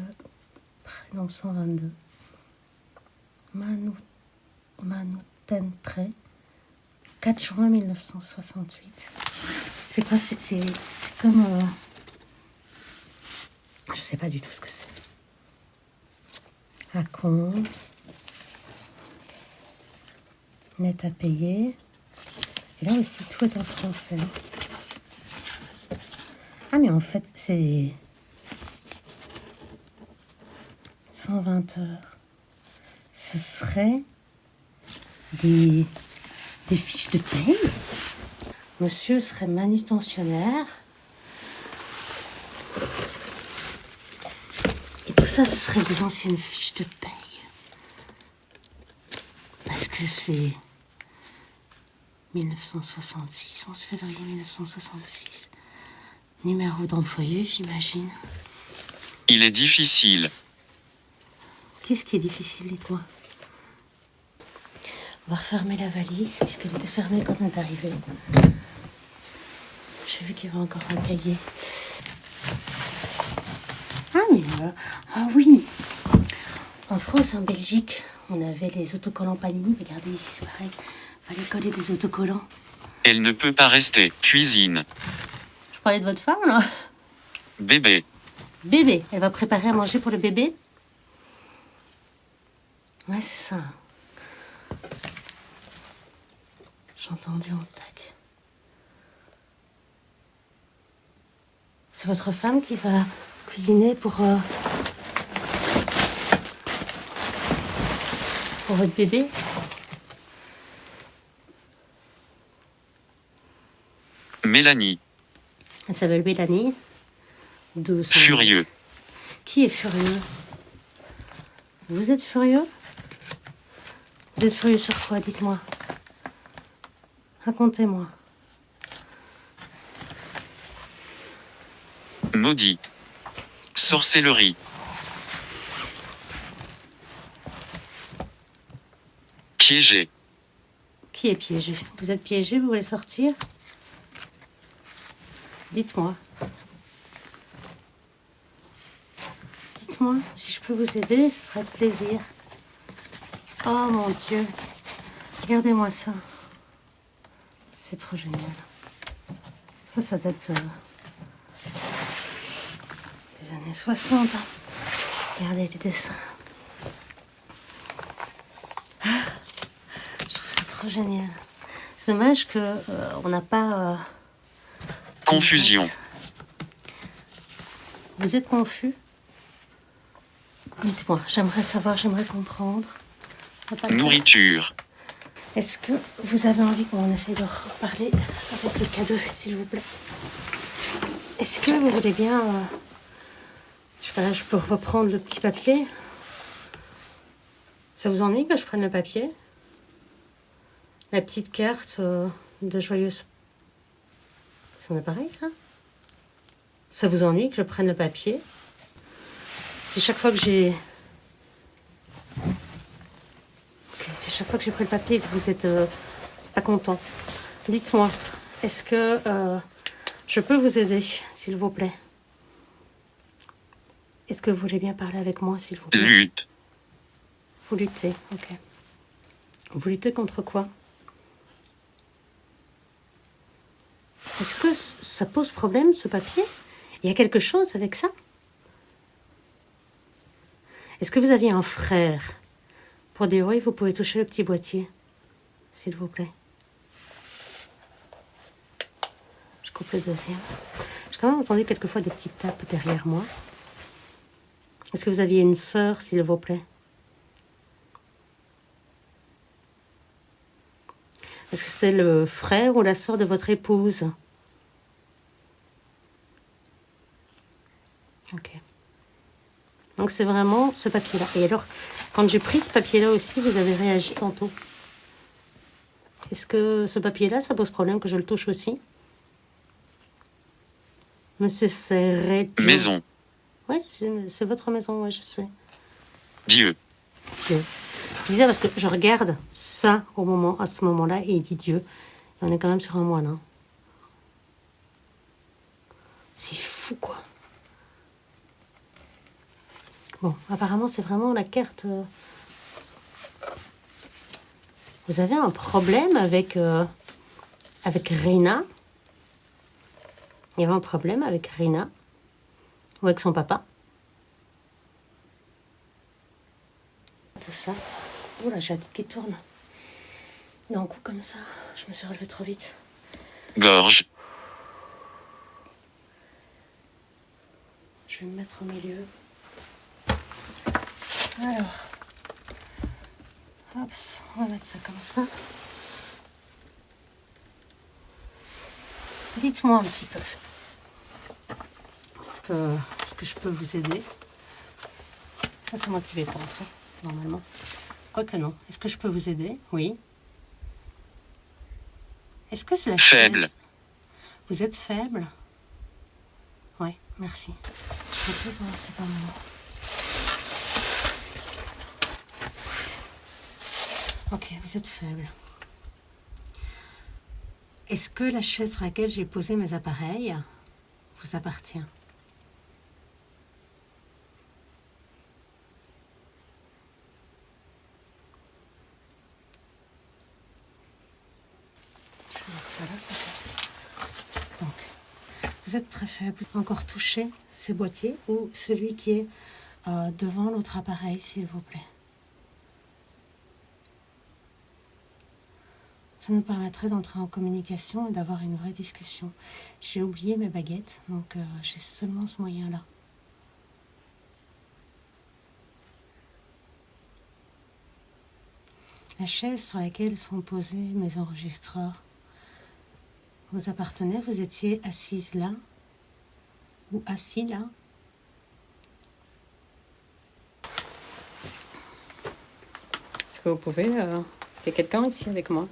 prénom 122, Manutentre, 4 juin 1968. C'est quoi? C'est comme... je sais pas du tout ce que c'est. À compte. Net à payer. Et là aussi, tout est en français. Ah, mais en fait, c'est 120 heures. Ce serait des fiches de paye. Monsieur serait manutentionnaire. Et tout ça, ce serait des anciennes fiches de paye. Parce que c'est 1966, 11 février 1966. Numéro d'employé, j'imagine. Il est difficile. Qu'est-ce qui est difficile, dites-moi? On va refermer la valise, puisqu'elle était fermée quand on est arrivé. J'ai vu qu'il y avait encore un cahier. Ah, mais... ah oui! En France et en Belgique, on avait les autocollants Panini. Regardez ici, c'est pareil. Fallait coller des autocollants. Elle ne peut pas rester. Cuisine. Je parlais de votre femme, là? Bébé. Bébé. Elle va préparer à manger pour le bébé? Ouais, c'est ça. J'ai entendu en tac. C'est votre femme qui va cuisiner pour votre bébé? Mélanie. Elle s'appelle Mélanie. D'où son- Furieux. Qui est furieux? Vous êtes furieux? Vous êtes furieux sur quoi? Dites-moi. Racontez-moi. Maudit. Sorcellerie. Piégé. Qui est piégé? Vous êtes piégé? Vous voulez sortir? Dites-moi. Dites-moi, si je peux vous aider, ce serait avec plaisir. Oh mon Dieu. Regardez-moi ça. C'est trop génial. Ça date des années 60. Regardez les dessins. Ah, je trouve ça trop génial. C'est dommage que on n'a pas... Confusion. Vous êtes confus? Dites-moi, j'aimerais savoir, j'aimerais comprendre. Nourriture. Est-ce que vous avez envie qu'on essaye de reparler avec le cadeau, s'il vous plaît? Est-ce que vous voulez bien... je sais pas, là, je peux reprendre le petit papier? Ça vous ennuie que je prenne le papier? La petite carte de joyeuse... C'est mon appareil, ça? Ça vous ennuie que je prenne le papier? C'est chaque fois que j'ai... Ok, c'est chaque fois que j'ai pris le papier que vous êtes pas content. Dites-moi, est-ce que je peux vous aider, s'il vous plaît? Est-ce que vous voulez bien parler avec moi, s'il vous plaît? Lutte. Vous luttez, ok. Vous luttez contre quoi? Est-ce que ça pose problème, ce papier? Il y a quelque chose avec ça? Est-ce que vous aviez un frère? Pour dire oui, vous pouvez toucher le petit boîtier, s'il vous plaît. Je coupe le deuxième. J'ai quand même entendu quelquefois des petites tapes derrière moi. Est-ce que vous aviez une sœur, s'il vous plaît? Est-ce que c'est le frère ou la sœur de votre épouse? Ok. Donc c'est vraiment ce papier-là. Et alors, quand j'ai pris ce papier-là aussi, vous avez réagi tantôt. Est-ce que ce papier-là, ça pose problème que je le touche aussi? Monsieur Serretto. Maison. Ouais, c'est votre maison, ouais, je sais. Dieu. Dieu. C'est bizarre parce que je regarde ça à ce moment-là et il dit Dieu. Et on est quand même sur un moine. Hein. C'est fou, quoi. Bon, apparemment, c'est vraiment la carte. Vous avez un problème avec Rina? Il y avait un problème avec Rina? Ou avec son papa? Tout ça. Oula, j'ai la tête qui tourne. D'un coup, comme ça, je me suis relevée trop vite. Gorge. Je vais me mettre au milieu. Alors, hop, on va mettre ça comme ça. Dites-moi un petit peu. Est-ce que je peux vous aider? Ça, c'est moi qui vais prendre, normalement. Quoique non. Est-ce que je peux vous aider? Oui. Est-ce que c'est la Faible. chaise? Vous êtes faible? Oui, merci. Je vais plus commencer par moi. Ok, vous êtes faible. Est-ce que la chaise sur laquelle j'ai posé mes appareils vous appartient? Je vais mettre ça là, peut-être. Donc, vous êtes très faible. Vous pouvez encore toucher ces boîtiers ou celui qui est devant l'autre appareil, s'il vous plaît. Ça nous permettrait d'entrer en communication et d'avoir une vraie discussion. J'ai oublié mes baguettes, donc j'ai seulement ce moyen-là. La chaise sur laquelle sont posés mes enregistreurs vous appartenait? Vous étiez assise là? Ou assis là? Est-ce que vous pouvez... Est-ce qu'il y a quelqu'un ici avec moi?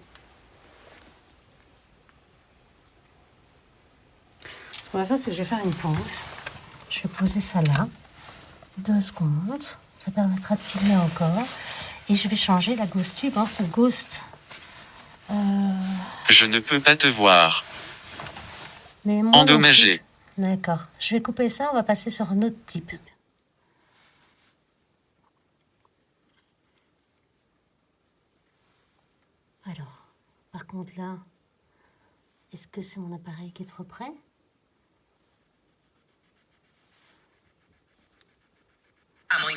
Ce qu'on va faire, c'est que je vais faire une pause. Je vais poser ça là. 2 secondes. Ça permettra de filmer encore. Et je vais changer la Ghost Tube, hein, ou Ghost. Je ne peux pas te voir. Mais moi non Endommagé. plus. D'accord. Je vais couper ça, on va passer sur un autre type. Alors, par contre là, est-ce que c'est mon appareil qui est trop près? À moins.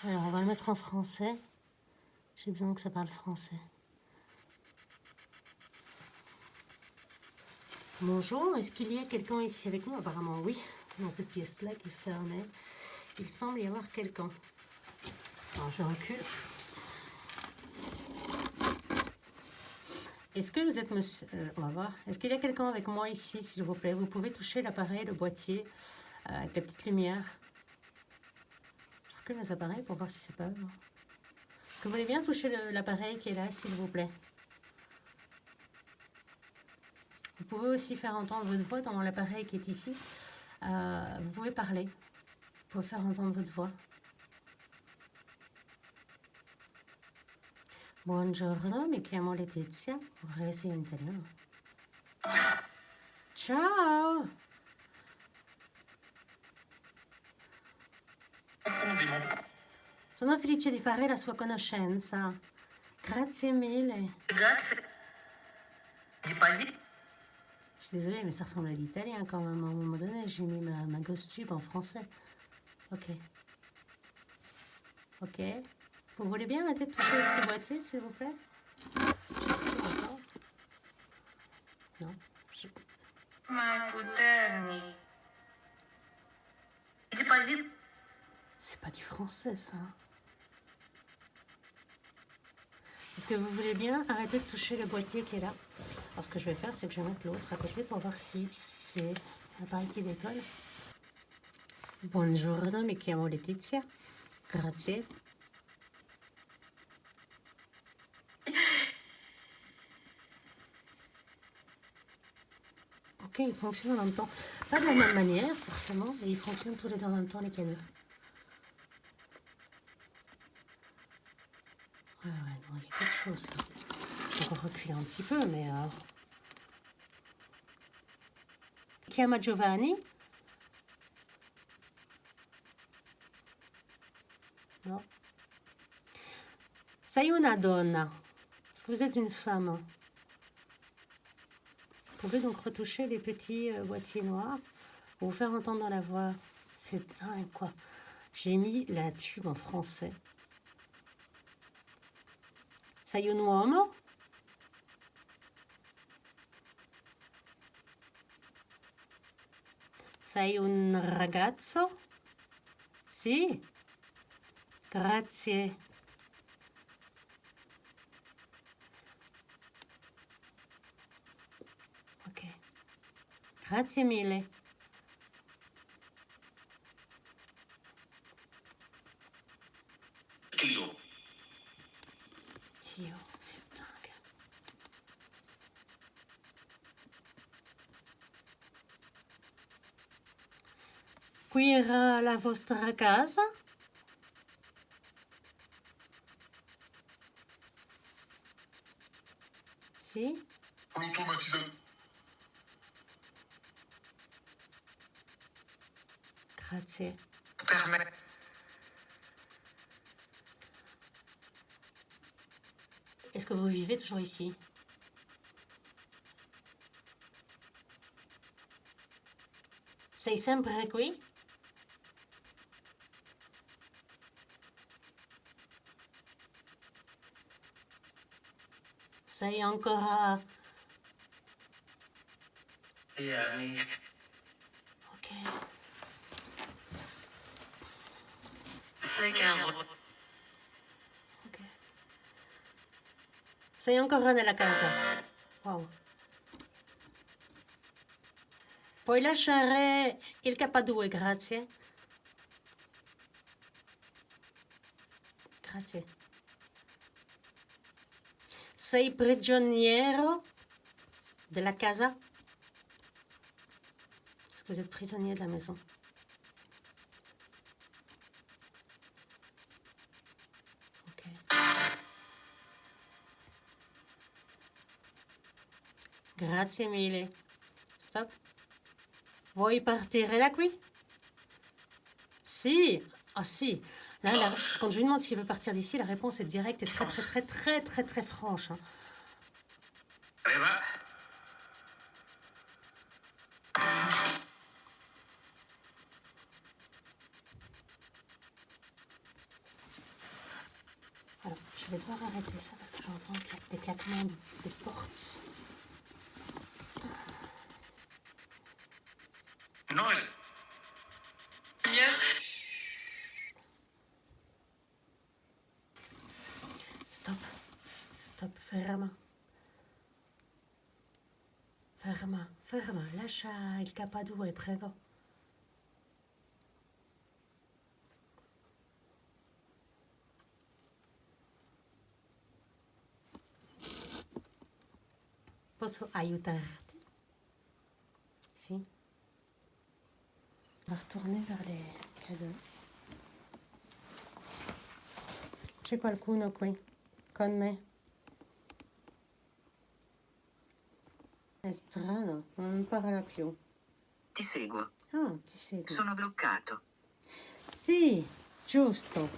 Alors, on va le mettre en français. J'ai besoin que ça parle français. Bonjour, est-ce qu'il y a quelqu'un ici avec nous? Apparemment oui, dans cette pièce-là qui est fermée. Il semble y avoir quelqu'un. Alors, je recule. Est-ce que vous êtes monsieur... on va voir. Est-ce qu'il y a quelqu'un avec moi ici, s'il vous plaît? Vous pouvez toucher l'appareil, le boîtier, avec la petite lumière. Je recule mes appareils pour voir si c'est pas eux. Est-ce que vous voulez bien toucher l'appareil qui est là, s'il vous plaît? Vous pouvez aussi faire entendre votre voix dans l'appareil qui est ici. Vous pouvez parler. Vous pouvez faire entendre votre voix. Buongiorno, mi chiamo Letizia. Vorrei essere in italiano. Ciao! Sono felice di fare la sua conoscenza. Grazie mille. Делегация. Депозит. Je suis désolée, mais ça ressemble à l'italien quand même. À un moment donné, j'ai mis ma Ghost Tube en français. Ok. Ok. Vous voulez bien arrêter de toucher le petit boîtier, s'il vous plaît? Non. Депозит. C'est pas du français, ça. Est-ce que vous voulez bien arrêter de toucher le boîtier qui est là? Alors, ce que je vais faire, c'est que je vais mettre l'autre à côté pour voir si c'est l'appareil qui décolle. Buongiorno, mi chiamo Letizia. Grazie. Ok, ils fonctionnent en même temps. Pas de la même manière, forcément, mais ils fonctionnent tous les deux en même temps, les cadeaux. Ouais, non, il y a quelque chose là. Je vais reculer un petit peu, mais... Chiama Giovanni? Non. Sei una donna. Est-ce que vous êtes une femme? Vous pouvez donc retoucher les petits boîtiers noirs pour vous faire entendre la voix. C'est dingue, quoi. J'ai mis la tube en français. Sei un uomo? Sei un ragazzo? Sì. Grazie. Ok. Grazie mille. Dio. Dio, c'est dingue. Qui era la vostra casa? Sì. Automatisation. Grazie. Permet. Est-ce que vous vivez toujours ici? Sei sempre qui? Sei ancora... Anni. Ok. Sei caro. Ok. Sei ancora nella casa? Wow. Puoi lasciare il K2, grazie. Grazie. Sei prigioniero della casa? Est-ce que vous êtes prisonnier de la maison? Ok. Grazie mille. Stop. Vuoi partire da qui? Si. Ah si. Là, quand je lui demande s'il veut partir d'ici, la réponse est directe et très franche. Hein. Eh ben. Alors, je vais devoir arrêter ça parce que j'entends des claquements de portes. Noël. Bien. Stop. Stop, ferma. Ferma, ferma. Lascia il K2, prego. Posso aiutarti? Si. On va retourner vers les cadeaux. C'è qualcuno qui con me? È strano, non parla più. Ti seguo. Ah, ti seguo. Sono bloccato. Si, giusto.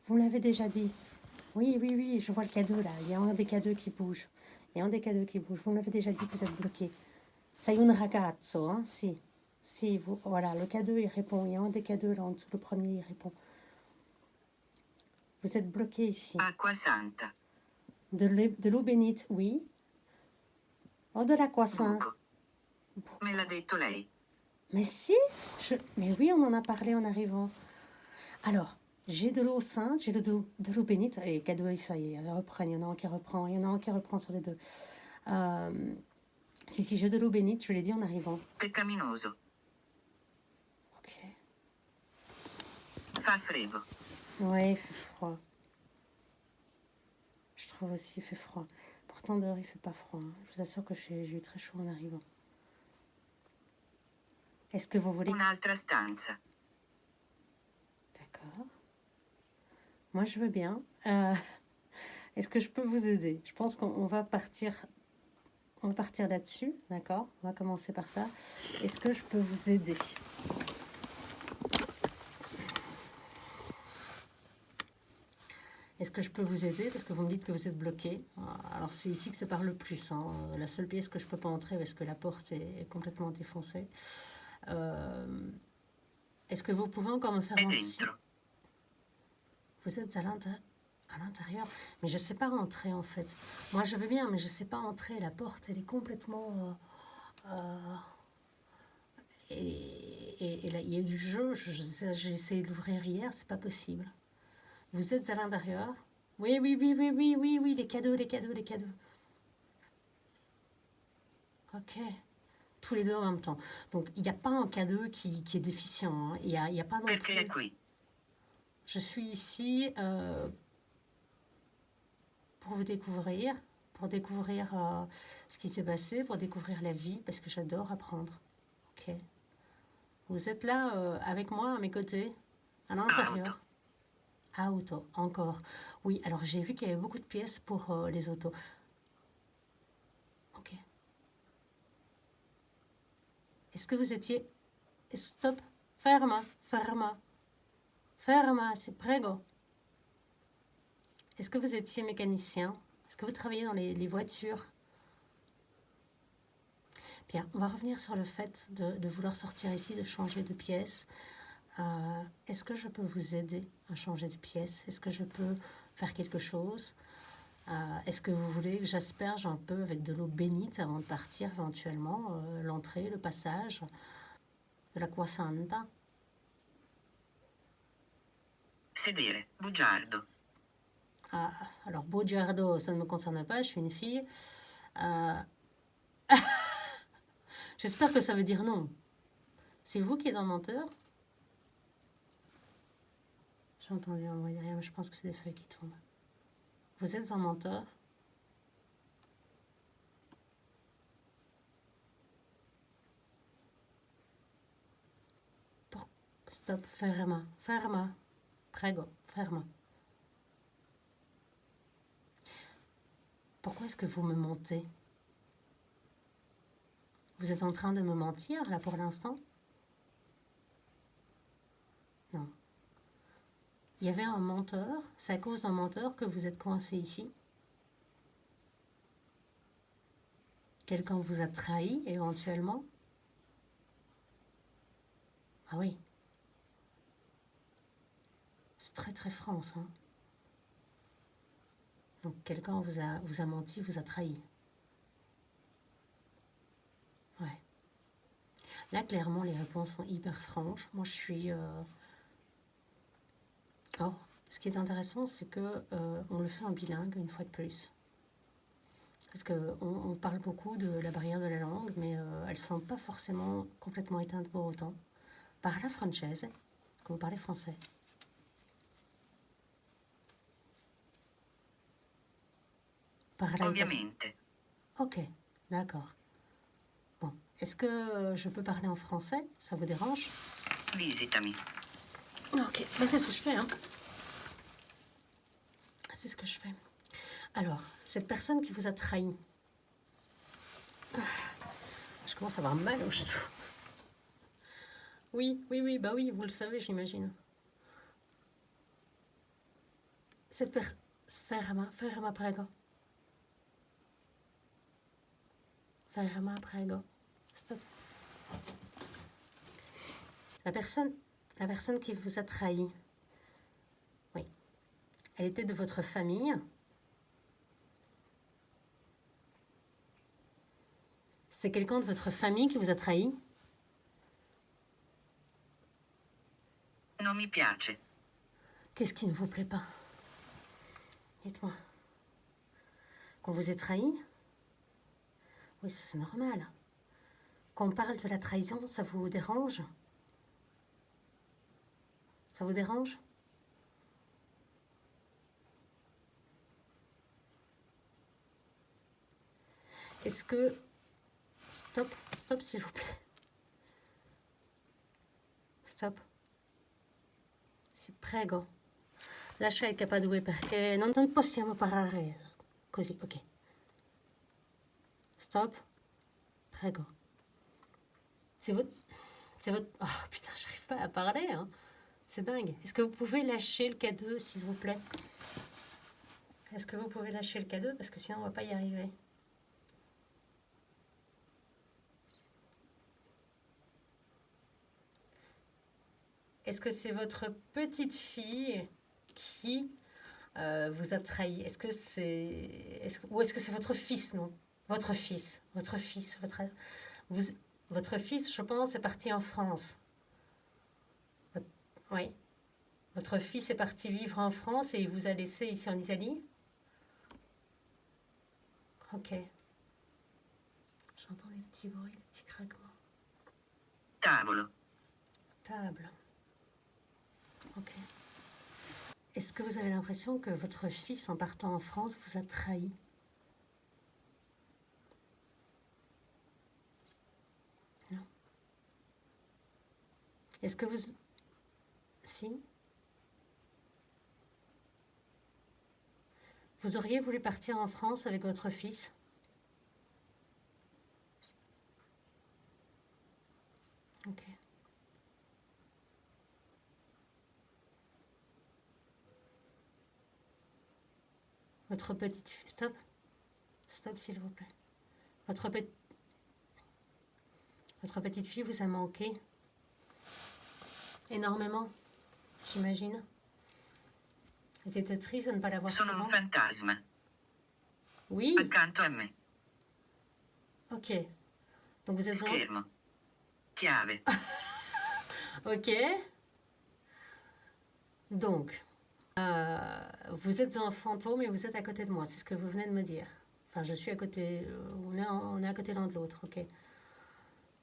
Vous l'avez déjà dit. Oui, oui, oui, je vois le cadeau là. Il y a un des cadeaux qui bouge. Il y a un des cadeaux qui bouge. Vous me l'avez déjà dit que vous êtes bloqué. Sei un ragazzo, hein? Si. Si, vous, voilà, le cadeau il répond. Il y a un des cadeaux là en dessous, le premier il répond. Vous êtes bloqué ici. Acqua Santa. De l'eau bénite, oui. Oh, de l'acqua sainte. Buco. Me l'ha detto lei. Mais si, mais oui, on en a parlé en arrivant. Alors, j'ai de l'eau sainte, j'ai de l'eau bénite. Et cadeau, ça y est, elle reprend. Il y en a un qui reprend, il y en a un qui reprend sur les deux. Si, j'ai de l'eau bénite, je l'ai dit en arrivant. Peccaminoso. Ok. Fa freddo. Ouais, il fait froid. Je trouve aussi il fait froid. Pourtant, dehors, il fait pas froid. Hein. Je vous assure que j'ai eu très chaud en arrivant. Est-ce que vous voulez... Un'altra stanza. D'accord. Moi, je veux bien. Est-ce que je peux vous aider? Je pense qu'on va partir là-dessus, d'accord? On va commencer par ça. Est-ce que je peux vous aider? Est-ce que je peux vous aider? Parce que vous me dites que vous êtes bloqué. Alors, c'est ici que ça parle le plus. Hein. La seule pièce que je ne peux pas entrer parce que la porte est complètement défoncée. Est-ce que vous pouvez encore me faire È un signe? dentro. Vous êtes à l'intérieur, mais je ne sais pas entrer en fait. Moi je veux bien, mais je ne sais pas entrer. La porte, elle est complètement... et là, il y a du jeu. J'ai essayé de l'ouvrir hier, c'est pas possible. Vous êtes à l'intérieur? Oui, les cadeaux. Ok. Tous les deux en même temps. Donc il n'y a pas un cadeau qui est déficient. Hein. Il y a pas non Perché è plus... qui? Je suis ici pour vous découvrir, ce qui s'est passé, pour découvrir la vie, parce que j'adore apprendre. Ok. Vous êtes là avec moi, à mes côtés, à l'intérieur. Auto, encore. Oui, alors j'ai vu qu'il y avait beaucoup de pièces pour les autos. Ok. Est-ce que vous étiez... Stop. Ferma, c'est prego. Est-ce que vous étiez mécanicien? Est-ce que vous travaillez dans les voitures? Bien, on va revenir sur le fait de vouloir sortir ici, de changer de pièce. Est-ce que je peux vous aider à changer de pièce? Est-ce que je peux faire quelque chose? Est-ce que vous voulez que j'asperge un peu avec de l'eau bénite avant de partir éventuellement? L'entrée, le passage, de l'acqua santa? Sedere. Bugiardo. Ah, alors, bugiardo, ça ne me concerne pas, je suis une fille. J'espère que ça veut dire non. C'est vous qui êtes un menteur? J'ai entendu un bruit derrière, mais je pense que c'est des feuilles qui tombent. Vous êtes un menteur? Stop, ferma, prego, ferma. Pourquoi est-ce que vous me mentez? Vous êtes en train de me mentir, là, pour l'instant? Non. Il y avait un menteur, c'est à cause d'un menteur que vous êtes coincé ici? Quelqu'un vous a trahi, éventuellement? Ah oui. C'est très très France, hein. Donc quelqu'un vous a menti, vous a trahi. Ouais. Là, clairement, les réponses sont hyper franches. Moi, je suis... Or, ce qui est intéressant, c'est que on le fait en bilingue, une fois de plus. Parce qu'on parle beaucoup de la barrière de la langue, mais elle ne semble pas forcément complètement éteinte pour autant. Parla francese, que vous parlez français. Parla Ovviamente. Ok, d'accord. Bon, est-ce que je peux parler en français? Ça vous dérange? Visitami. Ok, mais c'est ce que je fais, hein. C'est ce que je fais. Alors, cette personne qui vous a trahi. Je commence à avoir mal au genou. Oui, bah oui, vous le savez, j'imagine. Cette personne... Ferma, prego. Ferma, prego. Stop. La personne qui vous a trahi. Oui. Elle était de votre famille. C'est quelqu'un de votre famille qui vous a trahi? Non mi piace. Qu'est-ce qui ne vous plaît pas? Dites-moi. Qu'on vous ait trahi? Oui, ça, c'est normal. Quand on parle de la trahison, ça vous dérange? Ça vous dérange? Est-ce que... Stop, stop s'il vous plaît. Stop. Si prego. Lascia il K2 perché non possiamo parlare così, ok. Stop. Prego. C'est votre... Oh putain, j'arrive pas à parler, hein. C'est dingue. Est-ce que vous pouvez lâcher le K2, s'il vous plaît? Est-ce que vous pouvez lâcher le K2? Parce que sinon, on va pas y arriver. Est-ce que c'est votre petite fille qui vous a trahi? Est-ce que c'est... ou est-ce que c'est votre fils, non? Votre fils. Votre fils. Votre fils, je pense, est parti en France. Oui. Votre fils est parti vivre en France et il vous a laissé ici en Italie? Ok. J'entends des petits bruits, des petits craquements. Tavolo. Table. Ok. Est-ce que vous avez l'impression que votre fils, en partant en France, vous a trahi? Non. Est-ce que vous... Si? Vous auriez voulu partir en France avec votre fils? Ok. Votre petite fille... Stop. Stop, s'il vous plaît. Votre petite fille vous a manqué énormément, j'imagine. Vous étiez triste de ne pas la voir Sono un souvent. fantasma. Oui, Accanto a me. ok. Donc vous êtes Schermo. Chiave. Ok. Donc, vous êtes un fantôme et vous êtes à côté de moi. C'est ce que vous venez de me dire. Enfin, je suis à côté... on est à côté l'un de l'autre, ok.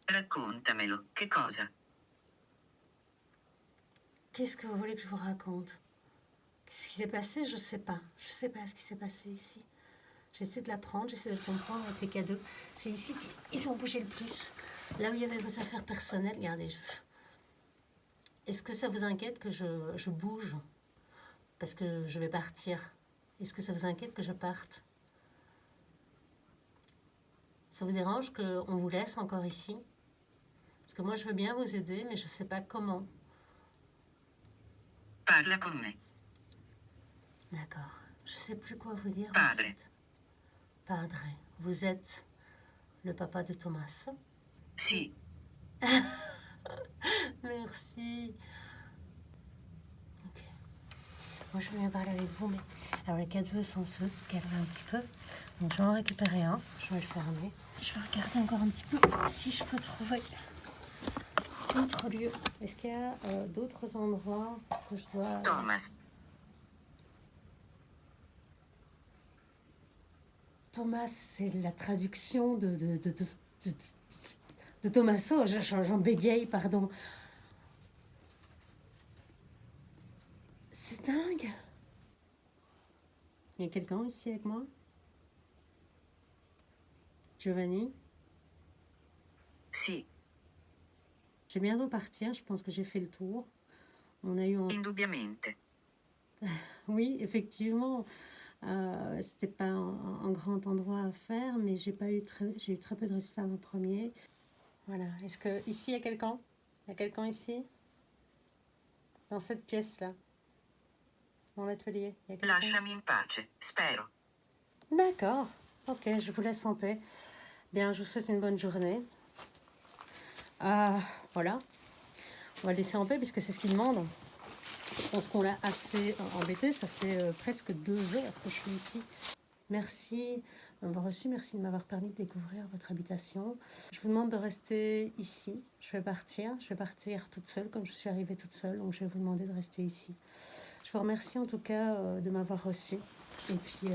Raccontamelo. Che cosa? Qu'est-ce que vous voulez que je vous raconte? Qu'est-ce qui s'est passé? Je sais pas. Je sais pas ce qui s'est passé ici. J'essaie de l'apprendre, j'essaie de comprendre avec les cadeaux. C'est ici qu'ils ont bougé le plus. Là où il y avait vos affaires personnelles, regardez. Est-ce que ça vous inquiète que je bouge? Parce que je vais partir. Est-ce que ça vous inquiète que je parte? Ça vous dérange qu'on vous laisse encore ici? Parce que moi, je veux bien vous aider, mais je ne sais pas comment. Parla con me. D'accord. Je ne sais plus quoi vous dire. Padre. En fait. Padre. Vous êtes le papa de Tommaso? Sì. Merci. Ok. Moi, je vais bien parler avec vous, mais... Alors, les cadeaux sont ceux qui calment un petit peu. Donc, je vais en récupérer un. Je vais le fermer. Je vais regarder encore un petit peu si je peux trouver d'autres lieux. Est-ce qu'il y a d'autres endroits que je dois... Thomas. Thomas, c'est la traduction de Tommaso. J'en bégaye, pardon. C'est dingue. Il y a quelqu'un ici avec moi? Giovanni? Sì. J'ai bientôt partir, je pense que j'ai fait le tour. On a eu un... Indubbiamente. Oui, effectivement, c'était pas un grand endroit à faire, mais j'ai eu très peu de résultats au premier. Voilà. Est-ce que ici il y a quelqu'un? Il y a quelqu'un ici? Dans cette pièce-là? Dans l'atelier? Il y a quelqu'un? Lasciami in pace. Spero. D'accord. Ok, je vous laisse en paix. Bien, je vous souhaite une bonne journée. Voilà. On va le laisser en paix puisque c'est ce qu'il demande. Je pense qu'on l'a assez embêté. Ça fait presque 2 heures que je suis ici. Merci de m'avoir reçu. Merci de m'avoir permis de découvrir votre habitation. Je vous demande de rester ici. Je vais partir. Je vais partir toute seule comme je suis arrivée toute seule. Donc, je vais vous demander de rester ici. Je vous remercie en tout cas de m'avoir reçu. Et puis,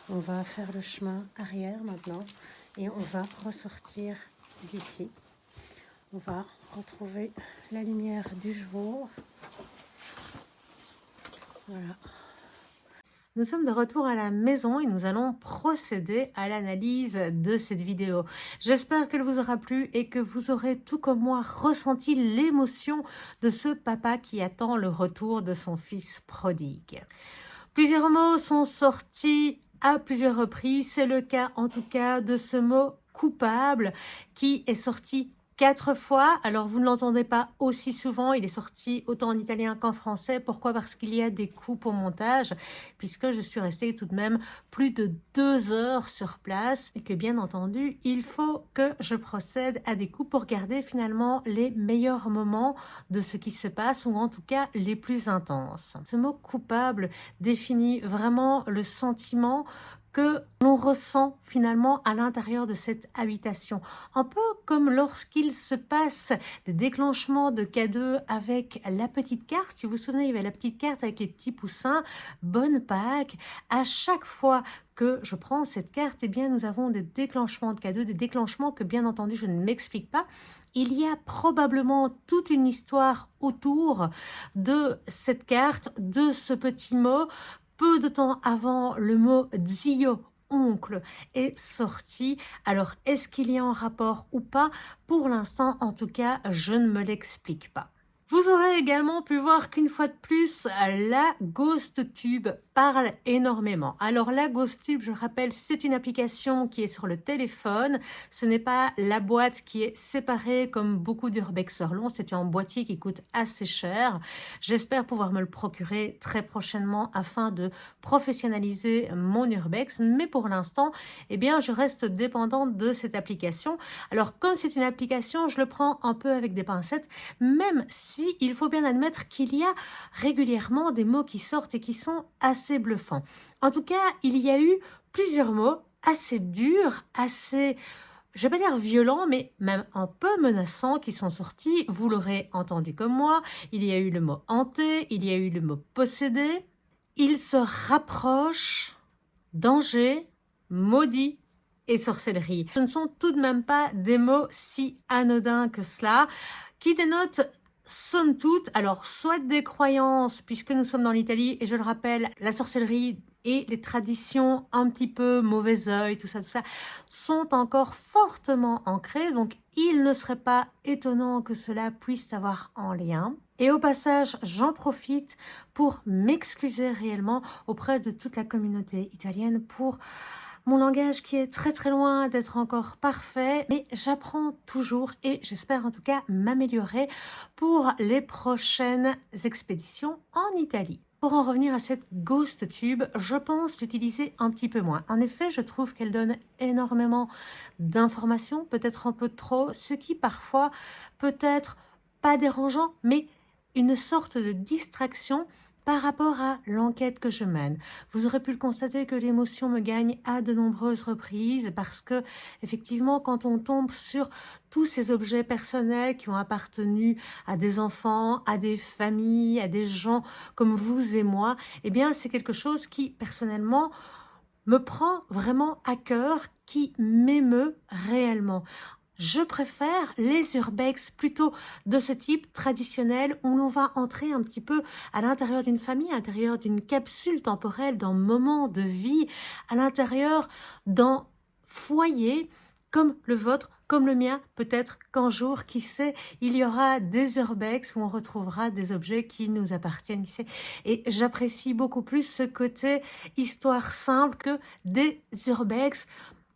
on va faire le chemin arrière maintenant. Et on va ressortir d'ici. On va retrouver la lumière du jour. Voilà. Nous sommes de retour à la maison et nous allons procéder à l'analyse de cette vidéo. J'espère qu'elle vous aura plu et que vous aurez tout comme moi ressenti l'émotion de ce papa qui attend le retour de son fils prodigue. Plusieurs mots sont sortis à plusieurs reprises. C'est le cas en tout cas de ce mot coupable qui est sorti 4 fois. Alors vous ne l'entendez pas aussi souvent, il est sorti autant en italien qu'en français. Pourquoi? Parce qu'il y a des coupes au montage, puisque je suis restée tout de même plus de 2 heures sur place et que bien entendu, il faut que je procède à des coupes pour garder finalement les meilleurs moments de ce qui se passe ou en tout cas les plus intenses. Ce mot coupable définit vraiment le sentiment que l'on ressent finalement à l'intérieur de cette habitation. Un peu comme lorsqu'il se passe des déclenchements de cadeaux avec la petite carte. Si vous vous souvenez, il y avait la petite carte avec les petits poussins. Bonne Pâques. À chaque fois que je prends cette carte, eh bien, nous avons des déclenchements de cadeaux, des déclenchements que bien entendu je ne m'explique pas. Il y a probablement toute une histoire autour de cette carte, de ce petit mot. Peu de temps avant, le mot zio, oncle, est sorti. Alors, est-ce qu'il y a un rapport ou pas? Pour l'instant, en tout cas, je ne me l'explique pas. Vous aurez également pu voir qu'une fois de plus, la GhostTube parle énormément. Alors la GhostTube, je rappelle, c'est une application qui est sur le téléphone. Ce n'est pas la boîte qui est séparée comme beaucoup d'urbexeurs l'ont. C'est un boîtier qui coûte assez cher. J'espère pouvoir me le procurer très prochainement afin de professionnaliser mon urbex. Mais pour l'instant, eh bien, je reste dépendante de cette application. Alors comme c'est une application, je le prends un peu avec des pincettes, même si il faut bien admettre qu'il y a régulièrement des mots qui sortent et qui sont assez bluffants. En tout cas, il y a eu plusieurs mots assez durs, assez, je ne vais pas dire violents, mais même un peu menaçants qui sont sortis. Vous l'aurez entendu comme moi. Il y a eu le mot hanté, il y a eu le mot possédé. Il se rapproche, danger, maudit et sorcellerie. Ce ne sont tout de même pas des mots si anodins que cela, qui dénotent somme toute, alors soit des croyances, puisque nous sommes dans l'Italie, et je le rappelle, la sorcellerie et les traditions un petit peu mauvais œil, tout ça, sont encore fortement ancrées, donc il ne serait pas étonnant que cela puisse avoir un lien. Et au passage, j'en profite pour m'excuser réellement auprès de toute la communauté italienne pour mon langage qui est très très loin d'être encore parfait, mais j'apprends toujours et j'espère en tout cas m'améliorer pour les prochaines expéditions en Italie. Pour en revenir à cette GhostTube, je pense l'utiliser un petit peu moins. En effet, je trouve qu'elle donne énormément d'informations, peut-être un peu trop, ce qui parfois peut être pas dérangeant, mais une sorte de distraction par rapport à l'enquête que je mène. Vous aurez pu le constater que l'émotion me gagne à de nombreuses reprises parce que, effectivement, quand on tombe sur tous ces objets personnels qui ont appartenu à des enfants, à des familles, à des gens comme vous et moi, eh bien, c'est quelque chose qui, personnellement, me prend vraiment à cœur, qui m'émeut réellement. Je préfère les urbex plutôt de ce type traditionnel où l'on va entrer un petit peu à l'intérieur d'une famille, à l'intérieur d'une capsule temporelle, d'un moment de vie, à l'intérieur d'un foyer comme le vôtre, comme le mien. Peut-être qu'un jour, qui sait, il y aura des urbex où on retrouvera des objets qui nous appartiennent. Qui sait. Et j'apprécie beaucoup plus ce côté histoire simple que des urbex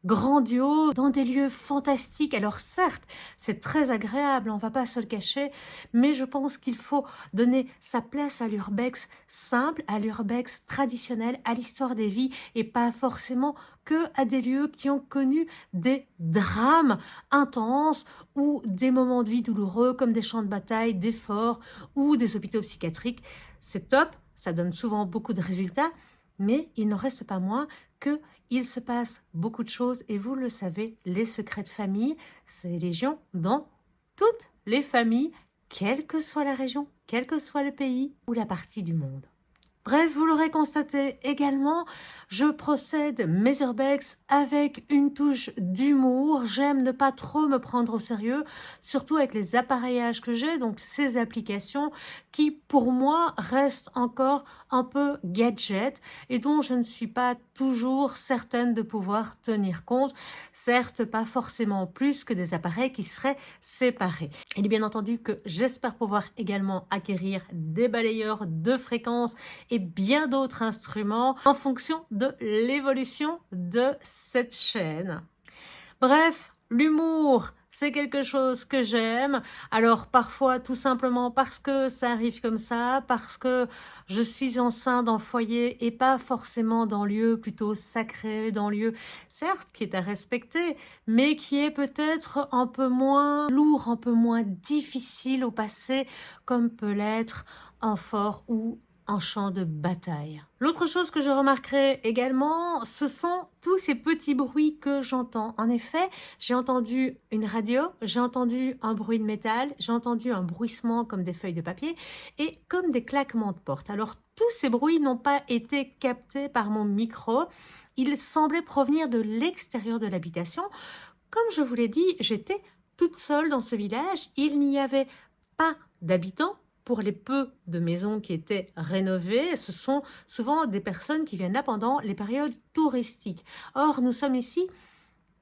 grandiose, dans des lieux fantastiques. Alors certes, c'est très agréable, on ne va pas se le cacher, mais je pense qu'il faut donner sa place à l'urbex simple, à l'urbex traditionnel, à l'histoire des vies, et pas forcément que à des lieux qui ont connu des drames intenses ou des moments de vie douloureux comme des champs de bataille, des forts ou des hôpitaux psychiatriques. C'est top, ça donne souvent beaucoup de résultats, mais il n'en reste pas moins qu'il se passe beaucoup de choses et vous le savez, les secrets de famille, c'est légion dans toutes les familles, quelle que soit la région, quel que soit le pays ou la partie du monde. Bref, vous l'aurez constaté également, je procède mes urbex avec une touche d'humour. J'aime ne pas trop me prendre au sérieux, surtout avec les appareillages que j'ai, donc ces applications qui, pour moi, restent encore un peu gadget et dont je ne suis pas toujours certaine de pouvoir tenir compte. Certes, pas forcément plus que des appareils qui seraient séparés. Il est bien entendu que j'espère pouvoir également acquérir des balayeurs de fréquence et bien d'autres instruments en fonction de l'évolution de cette chaîne. Bref, l'humour, c'est quelque chose que j'aime. Alors parfois tout simplement parce que ça arrive comme ça, parce que je suis enceinte dans le foyer et pas forcément dans lieu plutôt sacré, dans lieu certes qui est à respecter, mais qui est peut-être un peu moins lourd, un peu moins difficile au passé, comme peut l'être un fort ou un champ de bataille. L'autre chose que je remarquerai également, ce sont tous ces petits bruits que j'entends. En effet, j'ai entendu une radio, j'ai entendu un bruit de métal, j'ai entendu un bruissement comme des feuilles de papier et comme des claquements de porte. Alors, tous ces bruits n'ont pas été captés par mon micro. Ils semblaient provenir de l'extérieur de l'habitation. Comme je vous l'ai dit, j'étais toute seule dans ce village. Il n'y avait pas d'habitants. Pour les peu de maisons qui étaient rénovées, ce sont souvent des personnes qui viennent là pendant les périodes touristiques. Or, nous sommes ici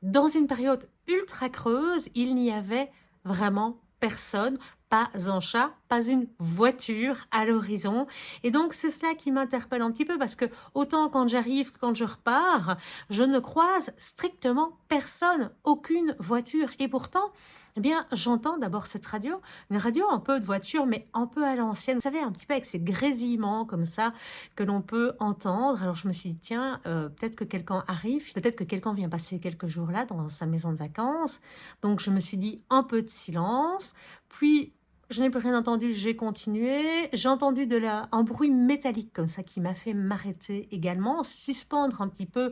dans une période ultra creuse, il n'y avait vraiment personne, pas un chat, pas une voiture à l'horizon. Et donc, c'est cela qui m'interpelle un petit peu parce que autant quand j'arrive que quand je repars, je ne croise strictement personne, aucune voiture. Et pourtant, eh bien, j'entends d'abord cette radio, une radio un peu de voiture, mais un peu à l'ancienne. Vous savez, un petit peu avec ces grésillements comme ça que l'on peut entendre. Alors, je me suis dit, tiens, peut-être que quelqu'un arrive, peut-être que quelqu'un vient passer quelques jours là dans sa maison de vacances. Donc, je me suis dit, un peu de silence. Puis, je n'ai plus rien entendu, j'ai continué. J'ai entendu un bruit métallique comme ça qui m'a fait m'arrêter également, suspendre un petit peu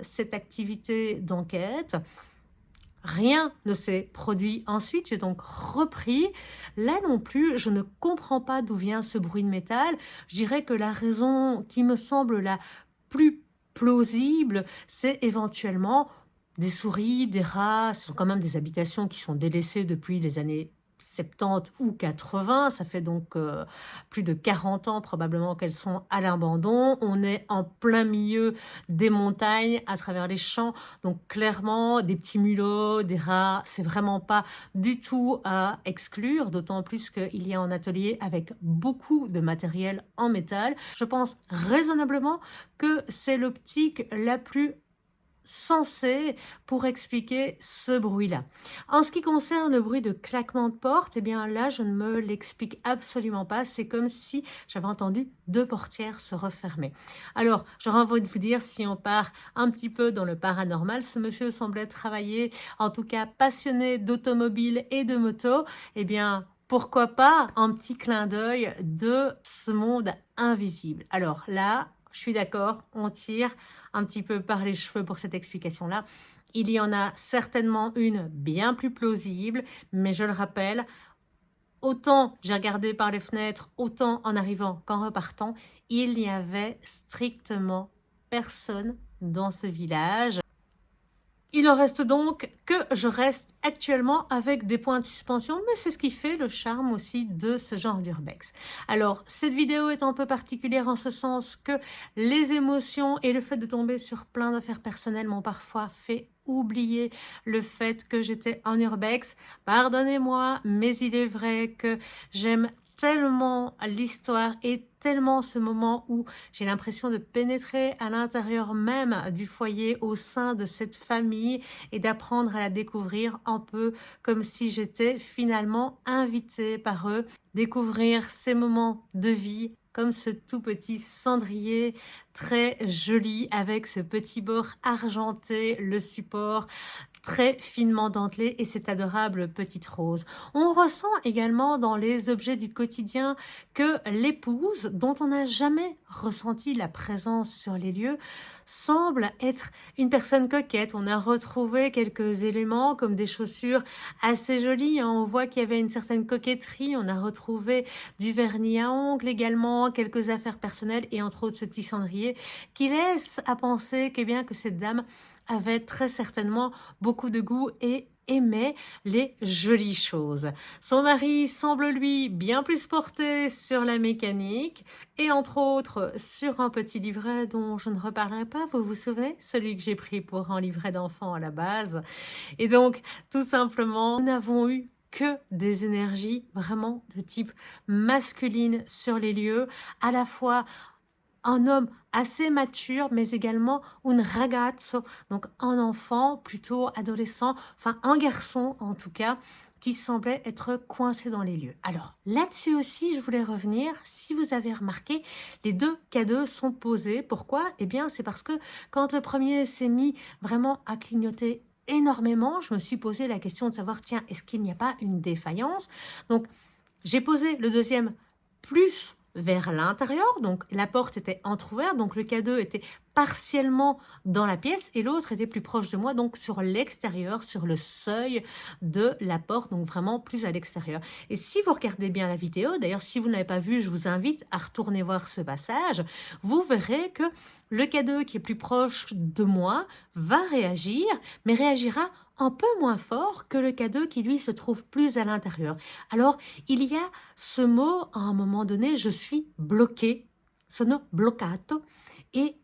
cette activité d'enquête. Rien ne s'est produit ensuite, j'ai donc repris. Là non plus, je ne comprends pas d'où vient ce bruit de métal. Je dirais que la raison qui me semble la plus plausible, c'est éventuellement des souris, des rats. Ce sont quand même des habitations qui sont délaissées depuis les années 70 ou 80, ça fait donc plus de 40 ans probablement qu'elles sont à l'abandon. On est en plein milieu des montagnes, à travers les champs, donc clairement des petits mulots, des rats, c'est vraiment pas du tout à exclure, d'autant plus qu'il y a un atelier avec beaucoup de matériel en métal. Je pense raisonnablement que c'est l'optique la plus sensé pour expliquer ce bruit-là. En ce qui concerne le bruit de claquement de porte, eh bien là, je ne me l'explique absolument pas. C'est comme si j'avais entendu deux portières se refermer. Alors, j'aurais envie de vous dire, si on part un petit peu dans le paranormal, ce monsieur semblait travailler, en tout cas passionné d'automobile et de moto, eh bien, pourquoi pas un petit clin d'œil de ce monde invisible. Alors là, je suis d'accord, on tire un petit peu par les cheveux pour cette explication-là. Il y en a certainement une bien plus plausible, mais je le rappelle, autant j'ai regardé par les fenêtres, autant en arrivant qu'en repartant, il n'y avait strictement personne dans ce village. Il en reste donc que je reste actuellement avec des points de suspension, mais c'est ce qui fait le charme aussi de ce genre d'urbex. Alors, cette vidéo est un peu particulière en ce sens que les émotions et le fait de tomber sur plein d'affaires personnelles m'ont parfois fait oublier le fait que j'étais en urbex. Pardonnez-moi, mais il est vrai que j'aime tellement l'histoire et tellement ce moment où j'ai l'impression de pénétrer à l'intérieur même du foyer au sein de cette famille et d'apprendre à la découvrir un peu comme si j'étais finalement invitée par eux, découvrir ces moments de vie comme ce tout petit cendrier très joli avec ce petit bord argenté, le support très finement dentelé et cette adorable petite rose. On ressent également dans les objets du quotidien que l'épouse, dont on n'a jamais ressenti la présence sur les lieux, semble être une personne coquette. On a retrouvé quelques éléments comme des chaussures assez jolies, hein. On voit qu'il y avait une certaine coquetterie. On a retrouvé du vernis à ongles également, quelques affaires personnelles et entre autres ce petit cendrier qui laisse à penser que, bien, que cette dame avait très certainement beaucoup de goût et aimait les jolies choses. Son mari semble lui bien plus porté sur la mécanique et entre autres sur un petit livret dont je ne reparlerai pas, vous vous souvenez, celui que j'ai pris pour un livret d'enfant à la base. Et donc tout simplement, nous n'avons eu que des énergies vraiment de type masculine sur les lieux, à la fois un homme assez mature, mais également un ragazzo, donc un enfant plutôt adolescent, enfin un garçon en tout cas, qui semblait être coincé dans les lieux. Alors là-dessus aussi, je voulais revenir. Si vous avez remarqué, les deux cadeaux sont posés. Pourquoi? Eh bien, c'est parce que quand le premier s'est mis vraiment à clignoter énormément, je me suis posé la question de savoir, tiens, est-ce qu'il n'y a pas une défaillance? Donc, j'ai posé le deuxième plus vers l'intérieur, donc la porte était entrouverte, donc le cadeau était partiellement dans la pièce et l'autre était plus proche de moi, donc sur l'extérieur, sur le seuil de la porte, donc vraiment plus à l'extérieur. Et si vous regardez bien la vidéo, d'ailleurs si vous n'avez pas vu, je vous invite à retourner voir ce passage, vous verrez que le cadeau qui est plus proche de moi va réagir, mais réagira un peu moins fort que le cadeau qui lui se trouve plus à l'intérieur. Alors, il y a ce mot à un moment donné, je suis bloqué, sono bloccato, et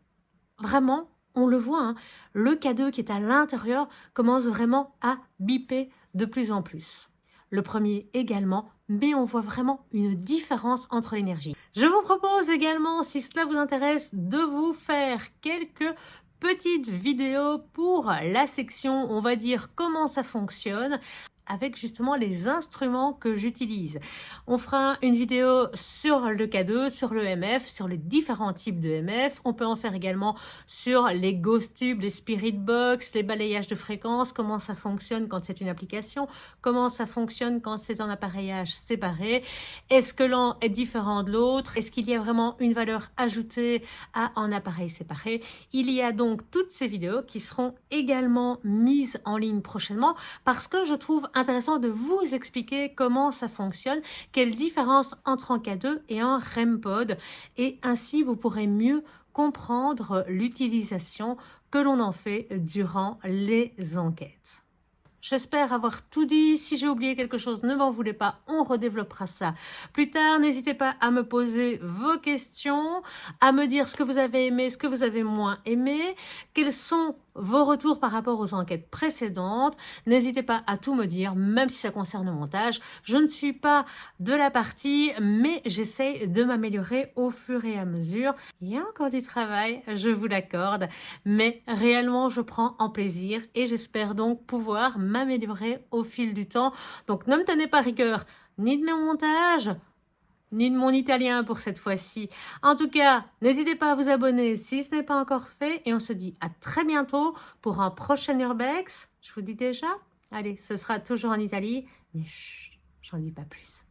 vraiment, on le voit, hein, le cadeau qui est à l'intérieur commence vraiment à biper de plus en plus. Le premier également, mais on voit vraiment une différence entre l'énergie. Je vous propose également, si cela vous intéresse, de vous faire quelques petite vidéo pour la section, on va dire comment ça fonctionne, avec justement les instruments que j'utilise. On fera une vidéo sur le K2, sur le MF, sur les différents types de MF. On peut en faire également sur les ghost tubes, les spirit box, les balayages de fréquences, comment ça fonctionne quand c'est une application, comment ça fonctionne quand c'est un appareillage séparé. Est-ce que l'un est différent de l'autre? Est-ce qu'il y a vraiment une valeur ajoutée à un appareil séparé? Il y a donc toutes ces vidéos qui seront également mises en ligne prochainement parce que je trouve intéressant de vous expliquer comment ça fonctionne, quelle différence entre un K2 et un REM-pod, et ainsi vous pourrez mieux comprendre l'utilisation que l'on en fait durant les enquêtes. J'espère avoir tout dit. Si j'ai oublié quelque chose, ne m'en voulez pas, on redéveloppera ça plus tard. N'hésitez pas à me poser vos questions, à me dire ce que vous avez aimé, ce que vous avez moins aimé, quels sont vos retours par rapport aux enquêtes précédentes. N'hésitez pas à tout me dire, même si ça concerne le montage. Je ne suis pas de la partie, mais j'essaye de m'améliorer au fur et à mesure. Il y a encore du travail, je vous l'accorde, mais réellement je prends en plaisir et j'espère donc pouvoir m'améliorer au fil du temps. Donc ne me tenez pas rigueur ni de mon montage, ni de mon italien pour cette fois-ci. En tout cas, n'hésitez pas à vous abonner si ce n'est pas encore fait. Et on se dit à très bientôt pour un prochain Urbex. Je vous dis déjà, allez, ce sera toujours en Italie. Mais chut, j'en dis pas plus.